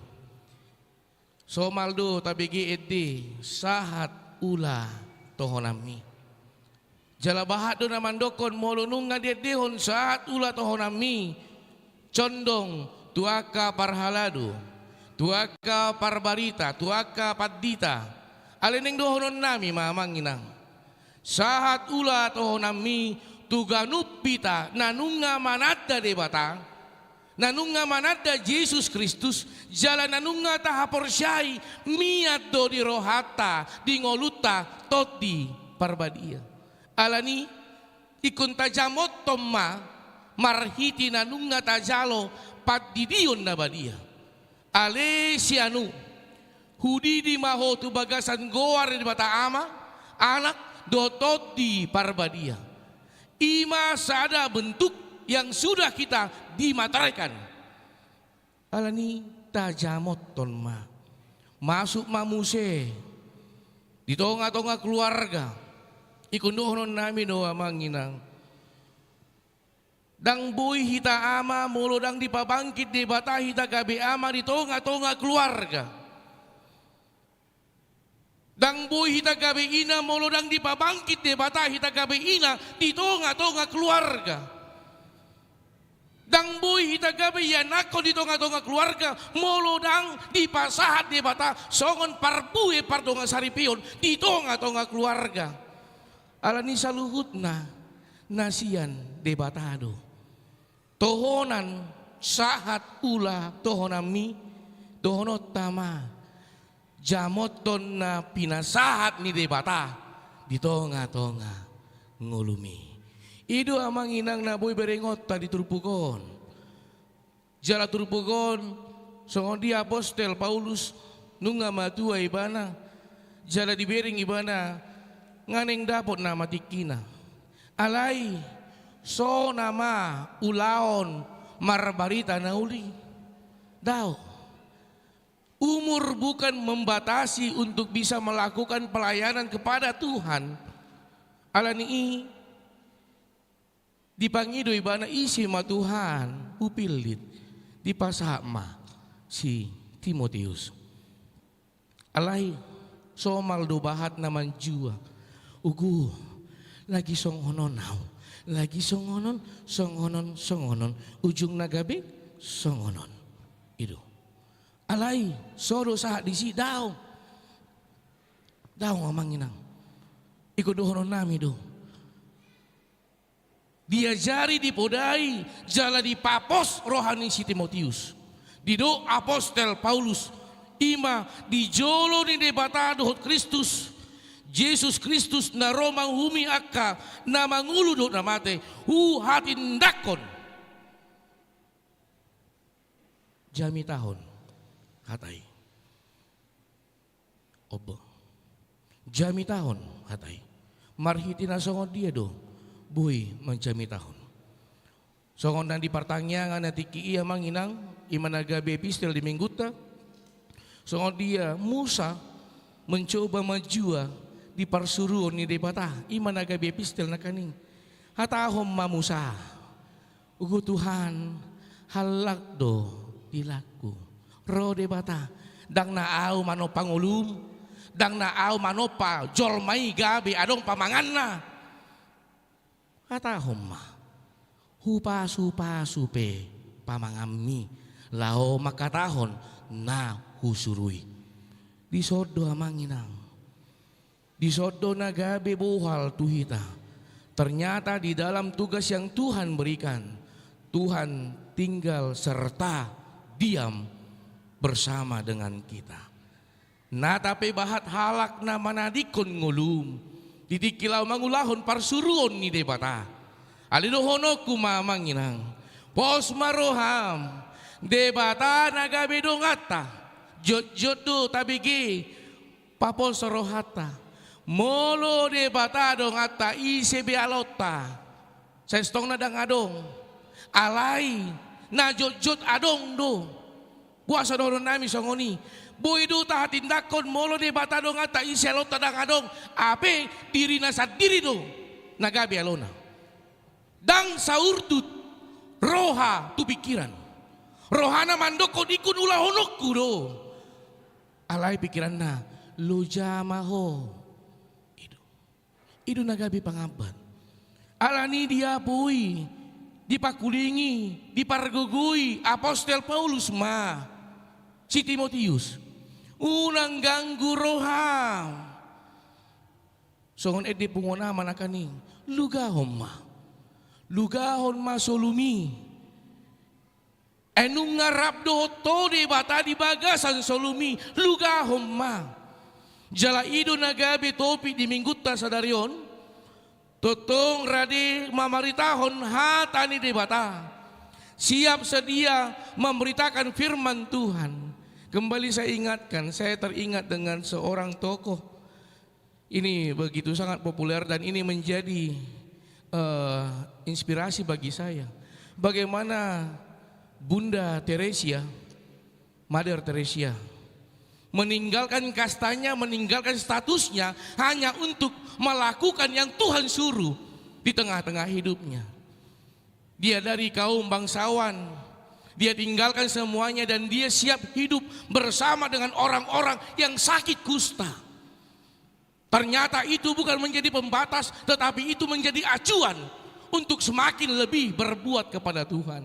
Somaldo tabigi edde sahat ula tohonami. Jala bahat do namandokon molunung ngadedehon sahat ula tohonami. Condong tuaka parhalado, tuaka parbarita, tuaka paddita. Aleneng dohonon nami mamang inang. Sahat ula tohonami tuganupita nanunga manada debata. Nanunga manada Yesus Kristus jala nanunga tahaporsyai miat do di rohata di ngoluta toti parbadia. Alani ikun tajamot tomma marhiti nanunga tajalo padidion na badia. Ale sianu hudi di maho tu bagasan goar di bata ama anak dotot di parbadia. Ima sada bentuk yang sudah kita dimateraikan. Alani tajamot tonma masuk mamuse di tonga-tonga keluarga ikun dohonon nami doa manginang. Dang boy hita ama molo dang dipabangkit di bata hita gabe ama di tonga-tonga keluarga. Dang boy hita gabe ina molo dang dipabangkit di bata hita gabe ina di tonga-tonga keluarga. Dang boy hita gabe yanako di tonga-tonga keluarga molo dang dipasahat di bata songon parpue pardonga saripion di tonga-tonga keluarga. Alani saluhutna nasian di batado. Tohonan sahat ula tohonami tohonot tama jamoton na pinasahat ni debata di tonga-tonga ngulumi. Ido amang inang na boy berengot tadi turpukon. Jala turpukon songon di apostel Paulus nunga matua ibana jala dibering ibana nganeng dapot nama tikina. Alai so nama ulaon marbarita nauli. Daw umur bukan membatasi untuk bisa melakukan pelayanan kepada Tuhan. Alani dipangido ibana isi ma Tuhan upilit dipasama si Timotius. Alai somal do bahat naman jua ugu lagi songonon now. Lagi songonon ujung nagabe songonon itu alai soro saat disi daw ngamanginang ikut dohonon nami do diajari dipodai jala dipapos rohani si Timotius dido apostel Paulus ima dijolo ni debata dohot Kristus Yesus Kristus na romang humi akka na manguludot na mate hatin dakon jami tahon hatay obo jami tahon hatay marhiti na songon dia do buhi menjami tahon songon dan di pertanyaan natiki iya manginang imanagabe epistel di mingguta songon dia Musa mencoba majua di parsuruon ni debata imanaga epistel na kaning hatahom mamusa ugu Tuhan halak do dilaku ro debata dang naau mano pangulum dang naau manopa jolmai gabe adong pamanganna hatahom ma hupa supe pamangami lao makatahon na husurui disodo amanginang disodo nagabe bohal tuhita. Ternyata di dalam tugas yang Tuhan berikan, Tuhan tinggal serta diam bersama dengan kita. Na tapi bahat halak na manadikon ngulum, ditikilaw mangulahon parsuruon ni debata. Alidohono kumamanginang, pos maroham, debata nagabe dongata, jot do tabigi, papol sorohata. Molo de batadong ata isebe alota sestong na dang adong alai na jot adong do puasa doron nami songoni boy do tahatindakon molo de batadong ata isi alota dang adong ape diri na sa diri do nagabi alona dang saurtut roha tu pikiran. Rohana mandoko dikun ulah honokku do. Alai pikiran na lo jamaho. Idu nagabi pangabat. Alani dia pui dipakulingi, dipargugui Apostel Paulus ma si Timotius. Unang ganggu roha. Songon edi pungona manakaning lugahon ma solumi. Enung ngarap do to di bata di bagasan solumi lugahon ma. Jala idu nagabi topi di mingguta sadarion. Totong radi mamaritahon hatani di bata. Siap sedia memberitakan firman Tuhan. Kembali saya ingatkan, saya teringat dengan seorang tokoh. Ini begitu sangat populer dan ini menjadi inspirasi bagi saya. Bagaimana Bunda Teresia, Mother Teresia, meninggalkan kastanya, meninggalkan statusnya hanya untuk melakukan yang Tuhan suruh di tengah-tengah hidupnya. Dia dari kaum bangsawan, dia tinggalkan semuanya dan dia siap hidup bersama dengan orang-orang yang sakit kusta. Ternyata itu bukan menjadi pembatas, tetapi itu menjadi acuan untuk semakin lebih berbuat kepada Tuhan.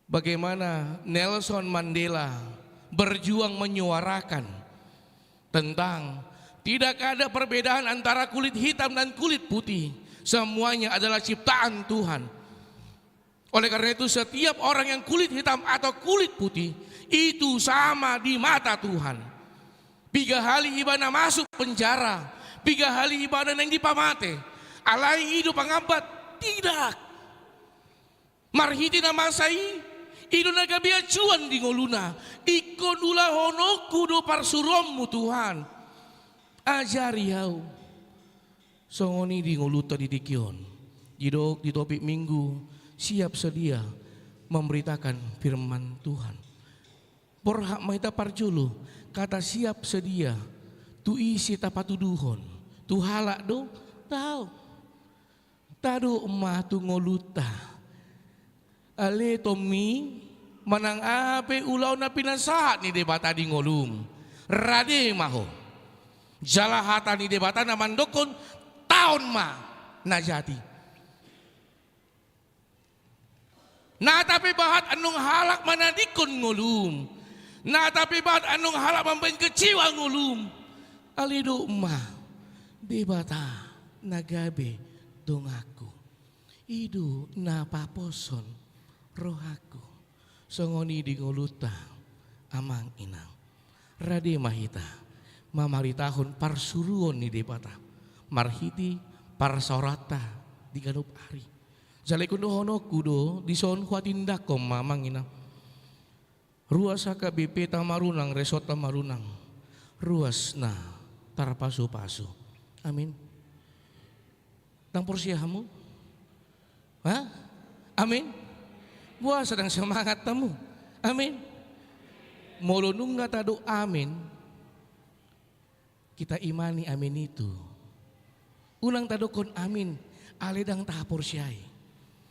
Bagaimana Nelson Mandela berjuang menyuarakan tentang tidak ada perbedaan antara kulit hitam dan kulit putih. Semuanya adalah ciptaan Tuhan. Oleh karena itu setiap orang yang kulit hitam atau kulit putih itu sama di mata Tuhan. 3 kali ibadah masuk penjara, 3 kali ibadah yang dipamate. Alai hidup pangabat tidak. Marhiti nama sai idu nagabi acuan di ngoluna. Ikon ulah honoku do parsurommu Tuhan. Ajari hau. Songoni di ngoluta di dikion. Jidok di topik minggu. Siap sedia memberitakan firman Tuhan. Porhak mahita parjulu kata siap sedia tu isi tapatuduhon tu halak do tahu tadu emah tu ngoluta ale tomi manang ape ulau na pinasahat ni debata di ngolum rade maho jalahata ni debata na mandokon taon ma najati. Nah tapi bahat anong halak manadikon ngulum. Nah tapi bahat anong halak mampen keciwa ngulum. Alido ma debata nagabe dongaku. Idu na paposon rohaku. Songoni di nguluta amang inang. Rade mahita mamaritahon parsuruon ni debata. Marhiti parsorata di ganup hari. Jalai kundo hono kudo di son kuatindak kom mamang ina. Ruas haka BP tamarunang resort tamarunang. Ruas na tarpasu-pasu. Amin. Tang porsiahamu? Ha? Amin. Buah sedang semangat tamu. Amin. Molonung nga tado amin. Kita imani amin itu. Unang tado kon amin. Aledang tahapor siyai.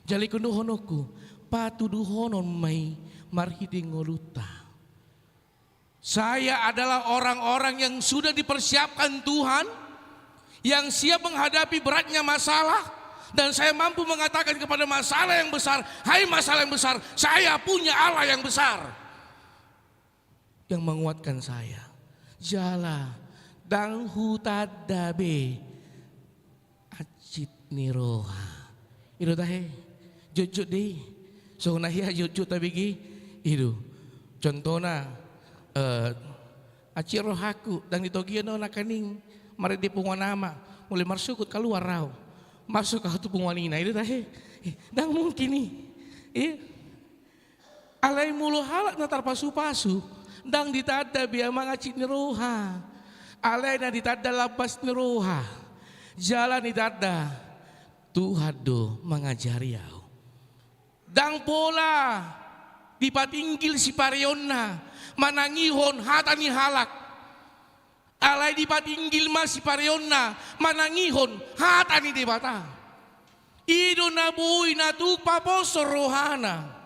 Jali kuno honoku patudu honon may marhiti ngoluta. Saya adalah orang-orang yang sudah dipersiapkan Tuhan, yang siap menghadapi beratnya masalah, dan saya mampu mengatakan kepada masalah yang besar, hai masalah yang besar, saya punya Allah yang besar yang menguatkan saya. Jala dang hutadabe acit niroha. Itu tahe. Jujut deh, so nahia jujut tapi itu contohnya acir rohaku dan ditogian no nakaning mari di punganama mulai marsukut keluar raw masuk ke tu punganina itu dah dang mungkin nih alai mulu halak natar pasu-pasu dang ditada biar mangacit ni roha alai na ditada lapas ni roha jalan ditada Tuhan do mengajari au dang pola dipatinggil si parionna manangihon hatani halak alai dipatinggil mas si parionna manangihon hatani debata Ido na buhay na tupa po sorohana.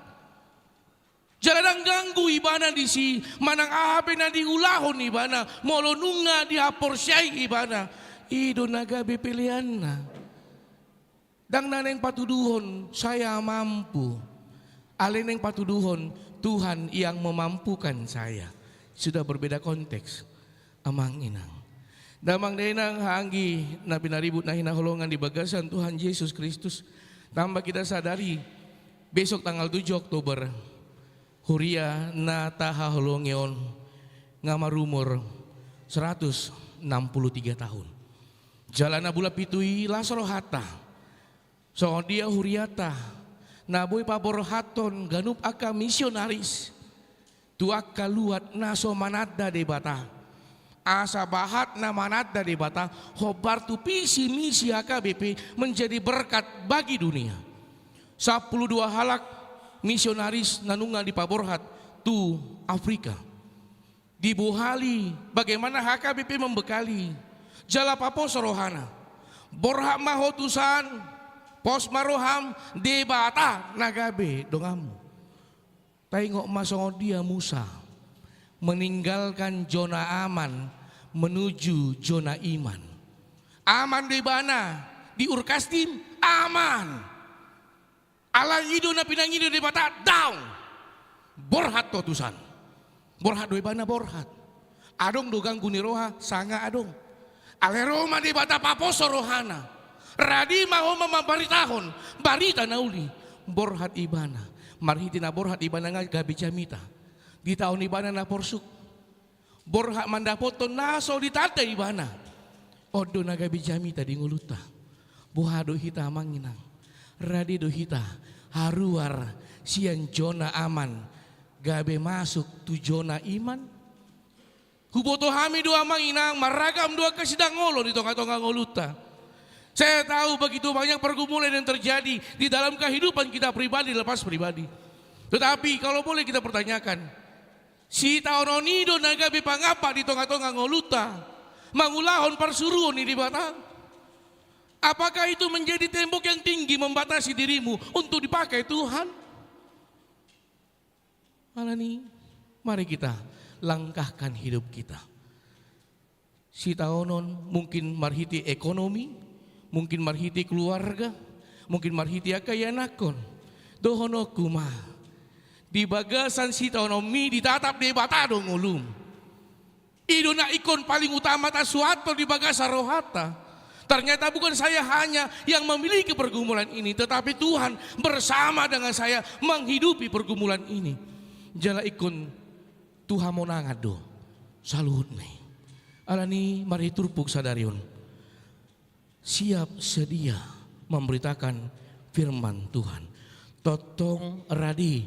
Jalan ganggu ibana di si manang ahape na di ulahon ibana molonunga di haporsyay ibana ido nagabi pilihan na dang naneng patuduhon saya mampu alin yang patuduhon Tuhan yang memampukan saya sudah berbeda konteks amang inang damang denang hanggi na pinaribut na hinaholongan di bagasan Tuhan Yesus Kristus tambah kita sadari besok tanggal 7 Oktober Huria na tahaholongeon nga marumor 163 tahun. Jalan na bula pitui lasro hata. So dia huriata na boy paborohaton ganup aka misionaris. Tuak kaluat naso manada de bata. Asa bahat na manada de bata hobar tu visi misi HKBP menjadi berkat bagi dunia. 12 halak misionaris nanunga di Paborhat tu Afrika. Di Bohali bagaimana HKBP membekali jala papo sorohana. Borhak mahotusan pos maroham debata nagabe dongamu. Tengok masong dia Musa meninggalkan zona aman menuju zona iman. Aman di mana? Di Urkastim aman. Ala ido na pinangido di mata down. Borhat totusan. Borhat doi bana borhat. Adong dogang guniroha sanga adong. Ale Roma di bata paposo rohana. Radi mau mamabaritahon barita nauli. Borhat ibana. Marhiti na borhat ibana nga gabi jamita. Di tahun ibana na porsuk. Borhat mandapoto naso di tata ibana. Odo na gabi jamita di nguluta. Buhado hita manginang. Radi do hita haruar sian zona aman gabe masuk tu zona iman. Huboto hami dua manginang maragam dua kasidang ngolo di tonga-tonga ngoluta. Saya tahu begitu banyak pergumulan yang terjadi di dalam kehidupan kita pribadi lepas pribadi. Tetapi kalau boleh kita pertanyakan, si taononido nagabe pangapa di tonga-tonga ngoluta mangulahon parsuruon di batang. Apakah itu menjadi tembok yang tinggi membatasi dirimu untuk dipakai Tuhan? Malani, mari kita langkahkan hidup kita. Si taonon mungkin marhiti ekonomi, mungkin marhiti keluarga, mungkin marhiti akayanakon. Dohono kuma. Di bagasan si taonomi ditatap di batado ngulum. Ido na ikon paling utama ta suato di bagasa rohata. Ternyata bukan saya hanya yang memiliki pergumulan ini, tetapi Tuhan bersama dengan saya menghidupi pergumulan ini. Jala ikon Tuhan mau nangado saluhut nih. Alani mari turpuk sadarion. Siap sedia memberitakan firman Tuhan. Totong radi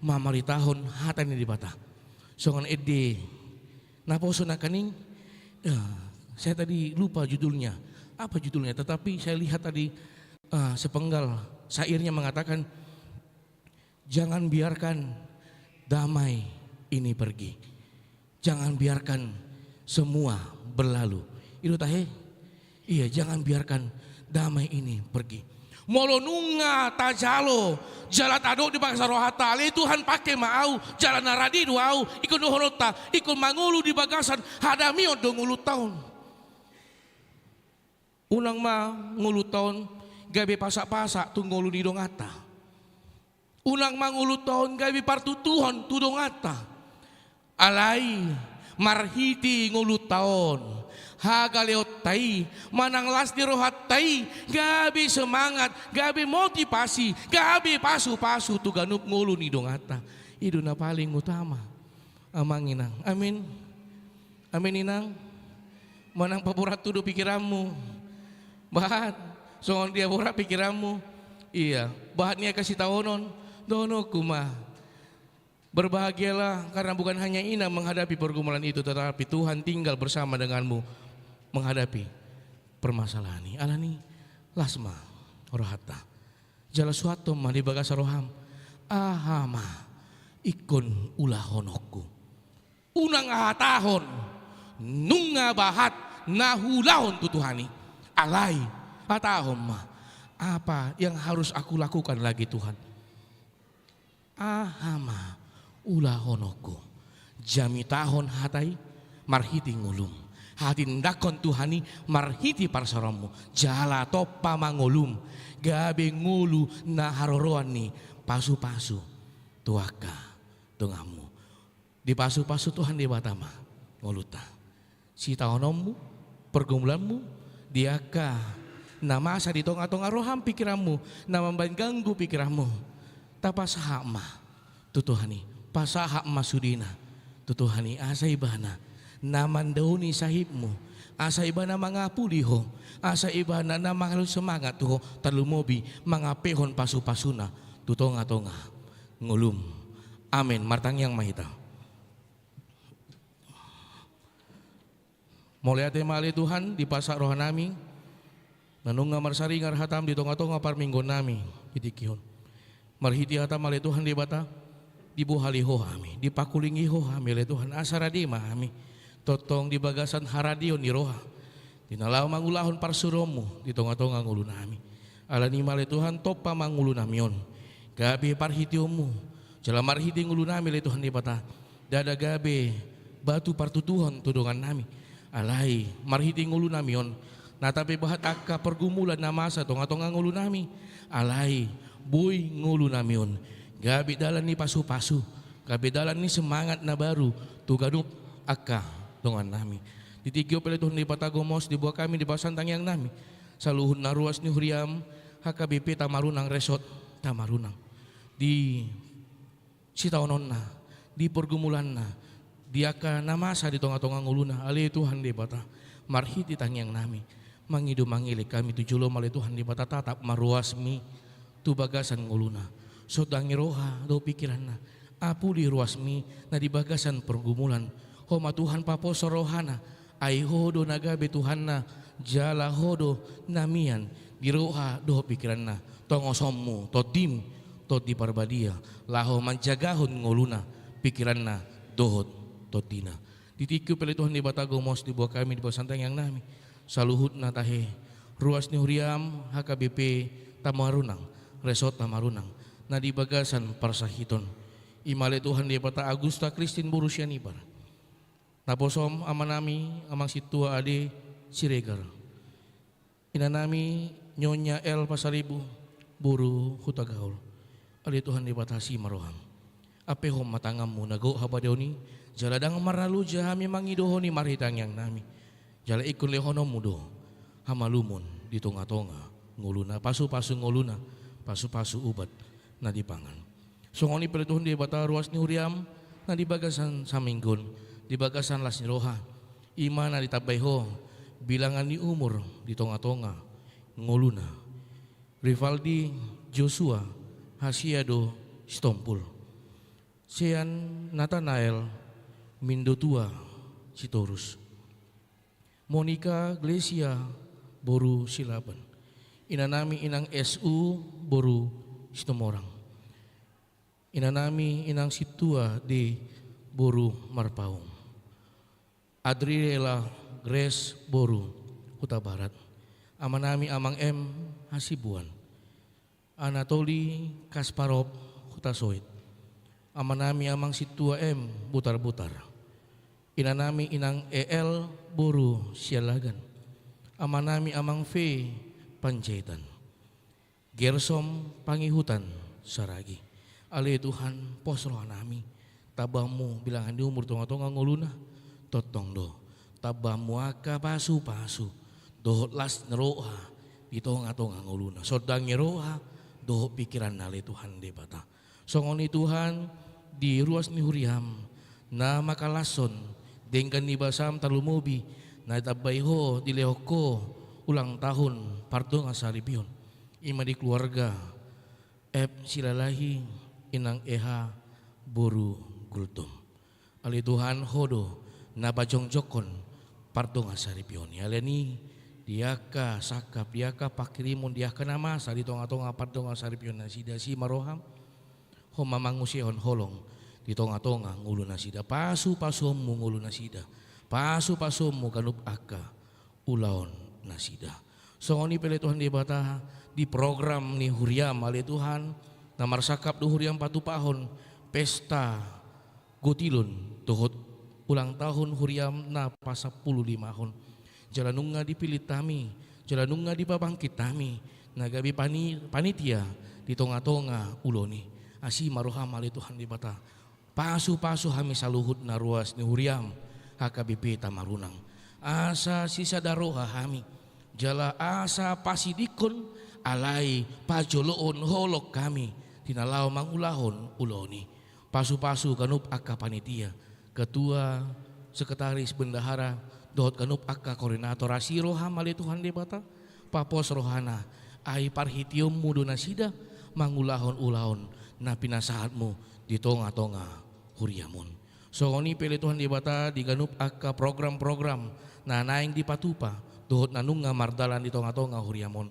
mamaritahon hatani di bata. Songan ede naposo nakaning. Saya tadi lupa judulnya. Apa judulnya? Tetapi saya lihat tadi sepenggal syairnya mengatakan jangan biarkan damai ini pergi. Jangan biarkan semua berlalu. Itu tahe? Iya, jangan biarkan damai ini pergi. Molonunga tajalo jalan ado di bangsa rohata le Tuhan pakai mau jalan naradi duau ikut dohorota ikut mangulu di bagasan hadami odong ulu tahun. Unang ngulu tahun gabi pasak-pasak tunggolu di dongata. Unang ngulu tahun gabi partutuhon tu dongata. Alai marhiti ngulu tahun. Hagaleot tai manang las di rohat tai gabi semangat, gabi motivasi, gabi pasu-pasu tu ganup ngulu ni dongata. Itu na paling utama. Amang inang. Amin. Amin inang. Manang papurat tuduh pikiranmu. Bahat, soal dia borak pikiranmu. Iya, bahatnya kasih taonon. Dono kuma. Berbahagialah karena bukan hanya Ina menghadapi pergumulan itu, tetapi Tuhan tinggal bersama denganmu menghadapi permasalahan ini. Alani lasma rohata. Jala suatu ma di bagasa roham. Ahama ikon ulahonokku. Unang ahatahon nunga bahat nahulahon tu Tuhani. Alai atahom Apa yang harus aku lakukan lagi Tuhan? Ahama ulah honoko jami tahon hatai marhiti ngulum hati ndakon Tuhani marhiti parsaramu jala topa mangulum gabe ngulu na haroroan ni pasu-pasu tuaka tungamu di pasu-pasu Tuhan di batama nguluta si tahonommu pergumulanmu diaka nama asa di tonga-tonga roham pikiranmu nama ganggu pikiranmu tapasahak ma tutuhani pasahak masudina tutuhani asa ibana naman dauni sahibmu asa ibana mangapuliho asa ibana na mangalu semangat tuho talumobi mangapehon pasu-pasuna tutonga-tonga ngulum amin martang yang mahita mulai ate mali Tuhan di pasak rohanami nanunga marsari ngarhatam di tonga-tonga parminggon nami itikihon marhiti hatam mali Tuhan di bata dibuhaliho kami dipakulingiho kami le Tuhan asaradi mahami totong di bagasan haradio ni roha dinalaw mangulahon parsuromu di tonga-tonga ngulu nami alani mali Tuhan topa mangulu namion gabi parhitiomu jala marhiti ngulu nami le Tuhan di bata dada gabe batu partutuhon tudungan nami alai marhiti ngulu namion natape bahat akka pergumulan namasa tonga-tonga ngulu nami alai boy ngulu namion gabi dalan ni pasu-pasu gabi dalan ni semangat na baru tugadup akka dongan nami ditigyo pala Tuhan di patagomos di buah kami di pasantang yang nami saluhun na ruas ni huriam HKBP tamarunang resort tamarunang di sitaonon na di pergumulan na di akka namasa di tonga-tonga nguluna ali Tuhan di bata marhiti tangyang nami mangidu mangili kami tujulo mali Tuhan di bata tatap maruasmi tu bagasan nguluna sodangi roha do pikiran na apu di ruasmi na di bagasan pergumulan homa Tuhan paposo rohana ai hodo nagabe Tuhan na jala hodo namian di roha do pikiran na tongosommu to tim to di parbadia laho manjagahon nguluna pikiran na dohot to tina ditikyo pala Tuhan di batagomos di buah kami di pasantang yang nami saluhut na tahe ruas ni huriam HKBP tamarunang resort tamarunang na di bagasan parsahiton imale Tuhan di bata Agusta Kristin Borussia Nibar naposom amanami amang situa ade Siregar inanami nyonya El Pasaribu buru hutagaul ali Tuhan di bata si maroham apehom matangammu nago habadeoni jaladang marnalu jahami mangidohoni marhitang yang nami jala ikun lehono mudo hamalumun di tonga-tonga nguluna pasu-pasu nguluna pasu-pasu ubat na dipangan songoni pala Tuhan di bata ruas ni huriam na di bagasan saminggon di bagasan las ni roha ima na ditabayho bilangan ni umur di tonga-tonga nguluna Rivaldi Joshua Hasiado Stompul Sean Nathanael Mindotua Sitorus Monica Glesia Boru Silaban inanami inang SU Boru Sitomorang inanami inang situa di Boru Marpaung Adriela Grace Boru Kuta Barat amanami amang M Hasibuan Anatoli Kasparov Kuta Soit amanami amang situa M Butar-Butar inanami inang EL Boru Sialagan amanami amang V Panjaitan Gersom Pangihutan Saragi ali Tuhan posroh nami tabamu bilangan di umur tonga-tonga nguluna totong do tabamu aka pasu-pasu dohot las neroha di tonga-tonga nguluna sodang nyeroha dohot pikiran nali Tuhan de bata songoni Tuhan di ruas ni huriam na makalason dengkan ni basam talumobi na tabayho di lehoko ulang tahun pardo ngasaripion ima di keluarga silalahi inang eha boru gultum ali Tuhan hodo na bajongjokon pardo ngasaripion aleni diaka sakap diaka pakirimun diaka nama sari tonga-tonga pardo ngasaripion nasida si maroham homa mangusihon holong di tonga-tonga ngulu nasida pasu-pasummu ngulu nasida pasu-pasummu kanup aka ulaon nasida Songoni pele Tuhan di bata di program ni huriam ale Tuhan namar sakap du huriam patu pahon pesta gotilun tuhut ulang tahun huriam na pasa 15 hon. Jalanunga dipilih tami, jalanunga dipabangkit tami, nagabi panitia di tonga-tonga uloni. Asi maroham ale Tuhan di bata. Pasu-pasu hami saluhut na ruas ni huriam HKBP Tamarunang. Asa sisa daroha hami. Jala asa pasidikon alai pajoloon holok kami. Tinalau mangulahon uloni. Pasu-pasu kanup akka panitia. Ketua, sekretaris bendahara, dohot kanup akka koordinator asiro hamale Tuhan debata. Papos rohana, ai parhitium muduna sida mangulahon ulahon na pinasahatmu di tonga-tonga huriamun. Songoni pele Tuhan debata diganup akka program-program na naing di patupa dohot nanunga mardalan di tonga-tonga huriamun.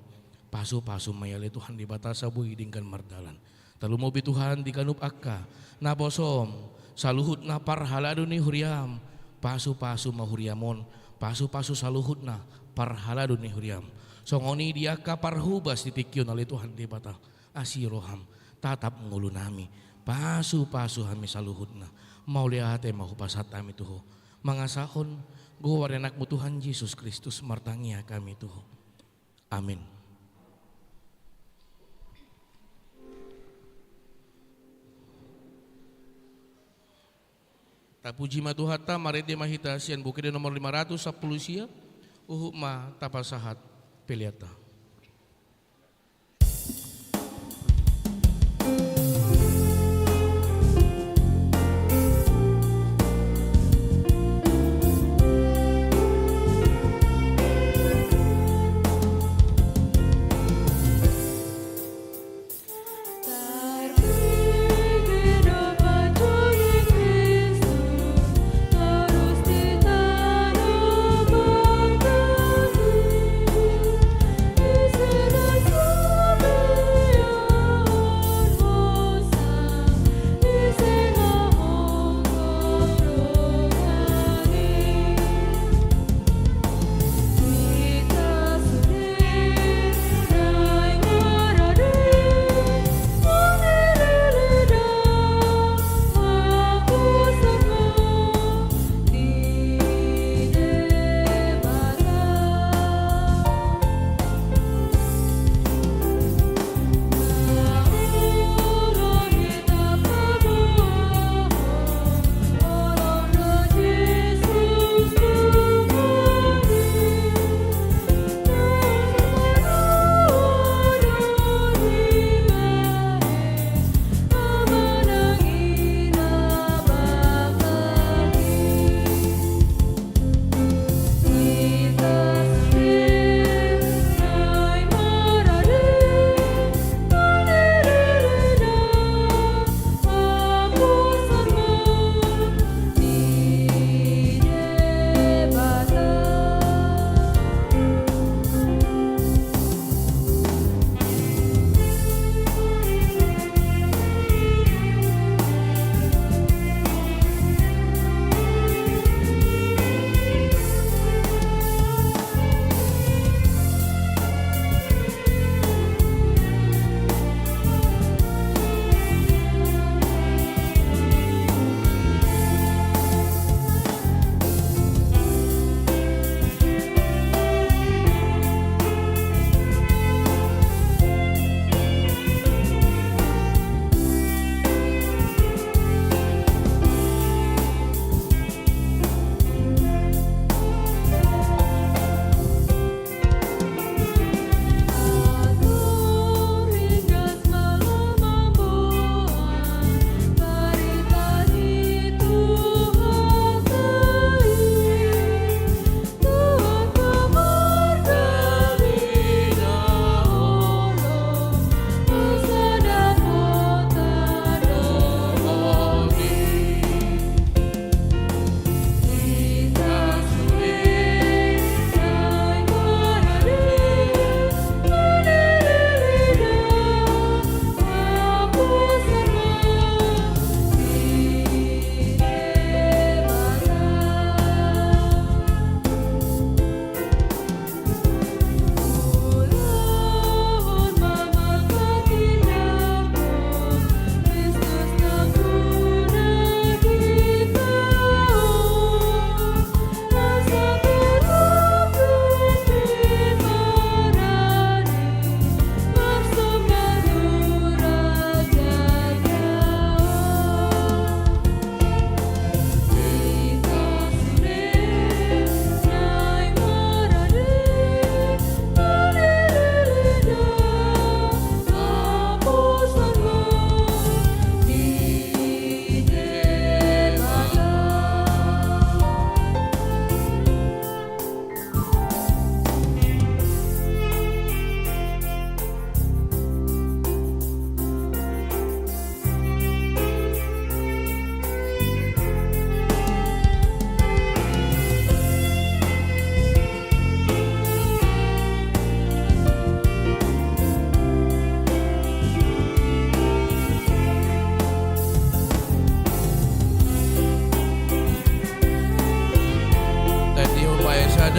Pasu-pasu mayale Tuhan debata sabui dingkan mardalan. Talumobi Tuhan diganup akka na bosom saluhut na parhalado ni huriam. Pasu-pasu mahuriamon, pasu-pasu saluhut na parhalado ni huriam. Songoni dia kaparhubas ditikyon oleh Tuhan di bata asiroham tatap ngulu nami. Pasu-pasu hami saluhut na mau lihat mau pasat kami tuh mangasahon go warenakmu Tuhan Yesus Kristus martangia kami tuh. Amin. Tapuji matuhata marede mahita sian bukide nomor 510 sia ma tapasahat peliata. Terus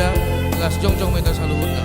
ada las jongjong meta saluhutna.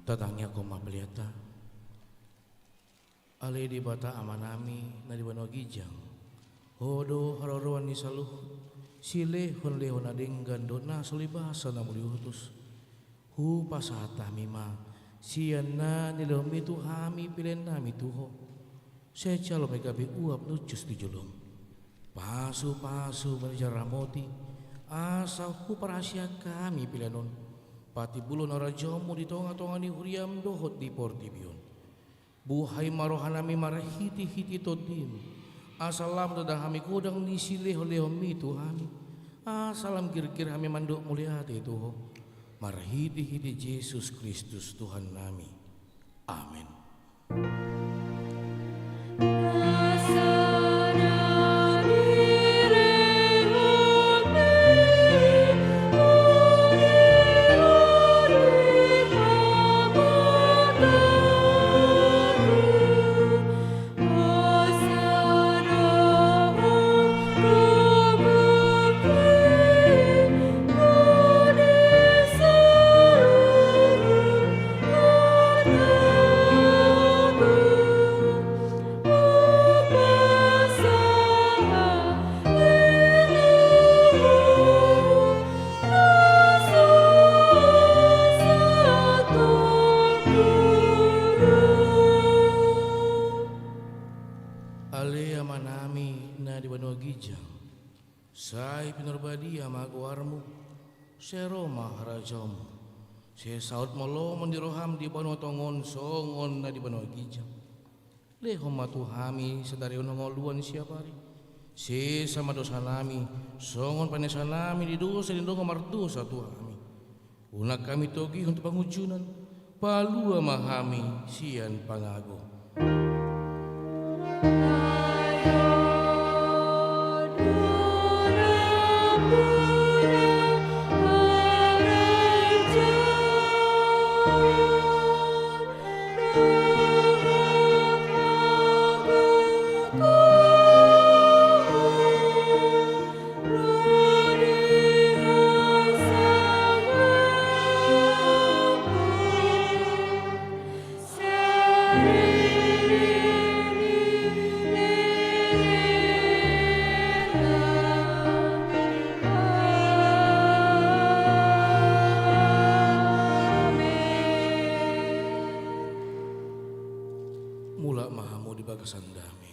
Tatangnya koma beliata ale di bata amanami na di bano gijang hodo haroroan ni saluh sile hon lehon adeng gando na solibasa na muliutus hu pasata mima sian na nilomi tu hami pilen nami tuho secalo megabi uap lucus di julung pasu menjaramoti asa hu parasia kami pilenon pati bulon ora jomo di tonga-tonga ni huriam dohot di portibion. Buhay marohanami marahiti-hiti todim. Asalam dadah hami kudang ni sileho-leho mi Tuhami. Asalam kir-kir hami mandok muliate Tuho. Marahiti-hiti Yesus Kristus Tuhan nami. Amin. Ale amanami na di bano gijang sai pinurbadi amaguarmu seroma harajamu se saut molo mendiroham di bano tongon songon na di bano gijang leho matuhami sedari nongoluan siapari se sama dosa nami songon panesa nami di dosa lindungo mardosa tuhami unak kami togi untuk pengujunan palua mahami sian pangago. Mula mahamu di bagasan dami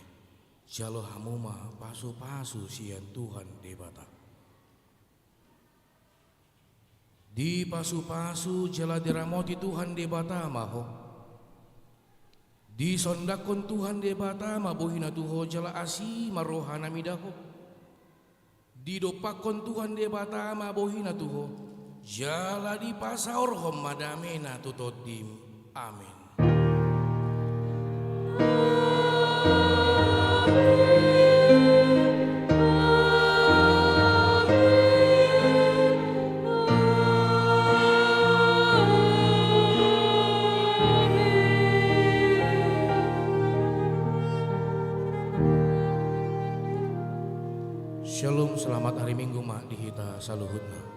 jalo hamu mah pasu-pasu sian Tuhan debata di pasu-pasu jala diramoti Tuhan debata maho di sondakon Tuhan debata mabohina tuho jala asi marohana midaho di dopakon Tuhan debata mabohina tuho jala di pasaor hom madamena tutodim. Amin. Shalom, selamat hari Minggu mak dihita saluhutna.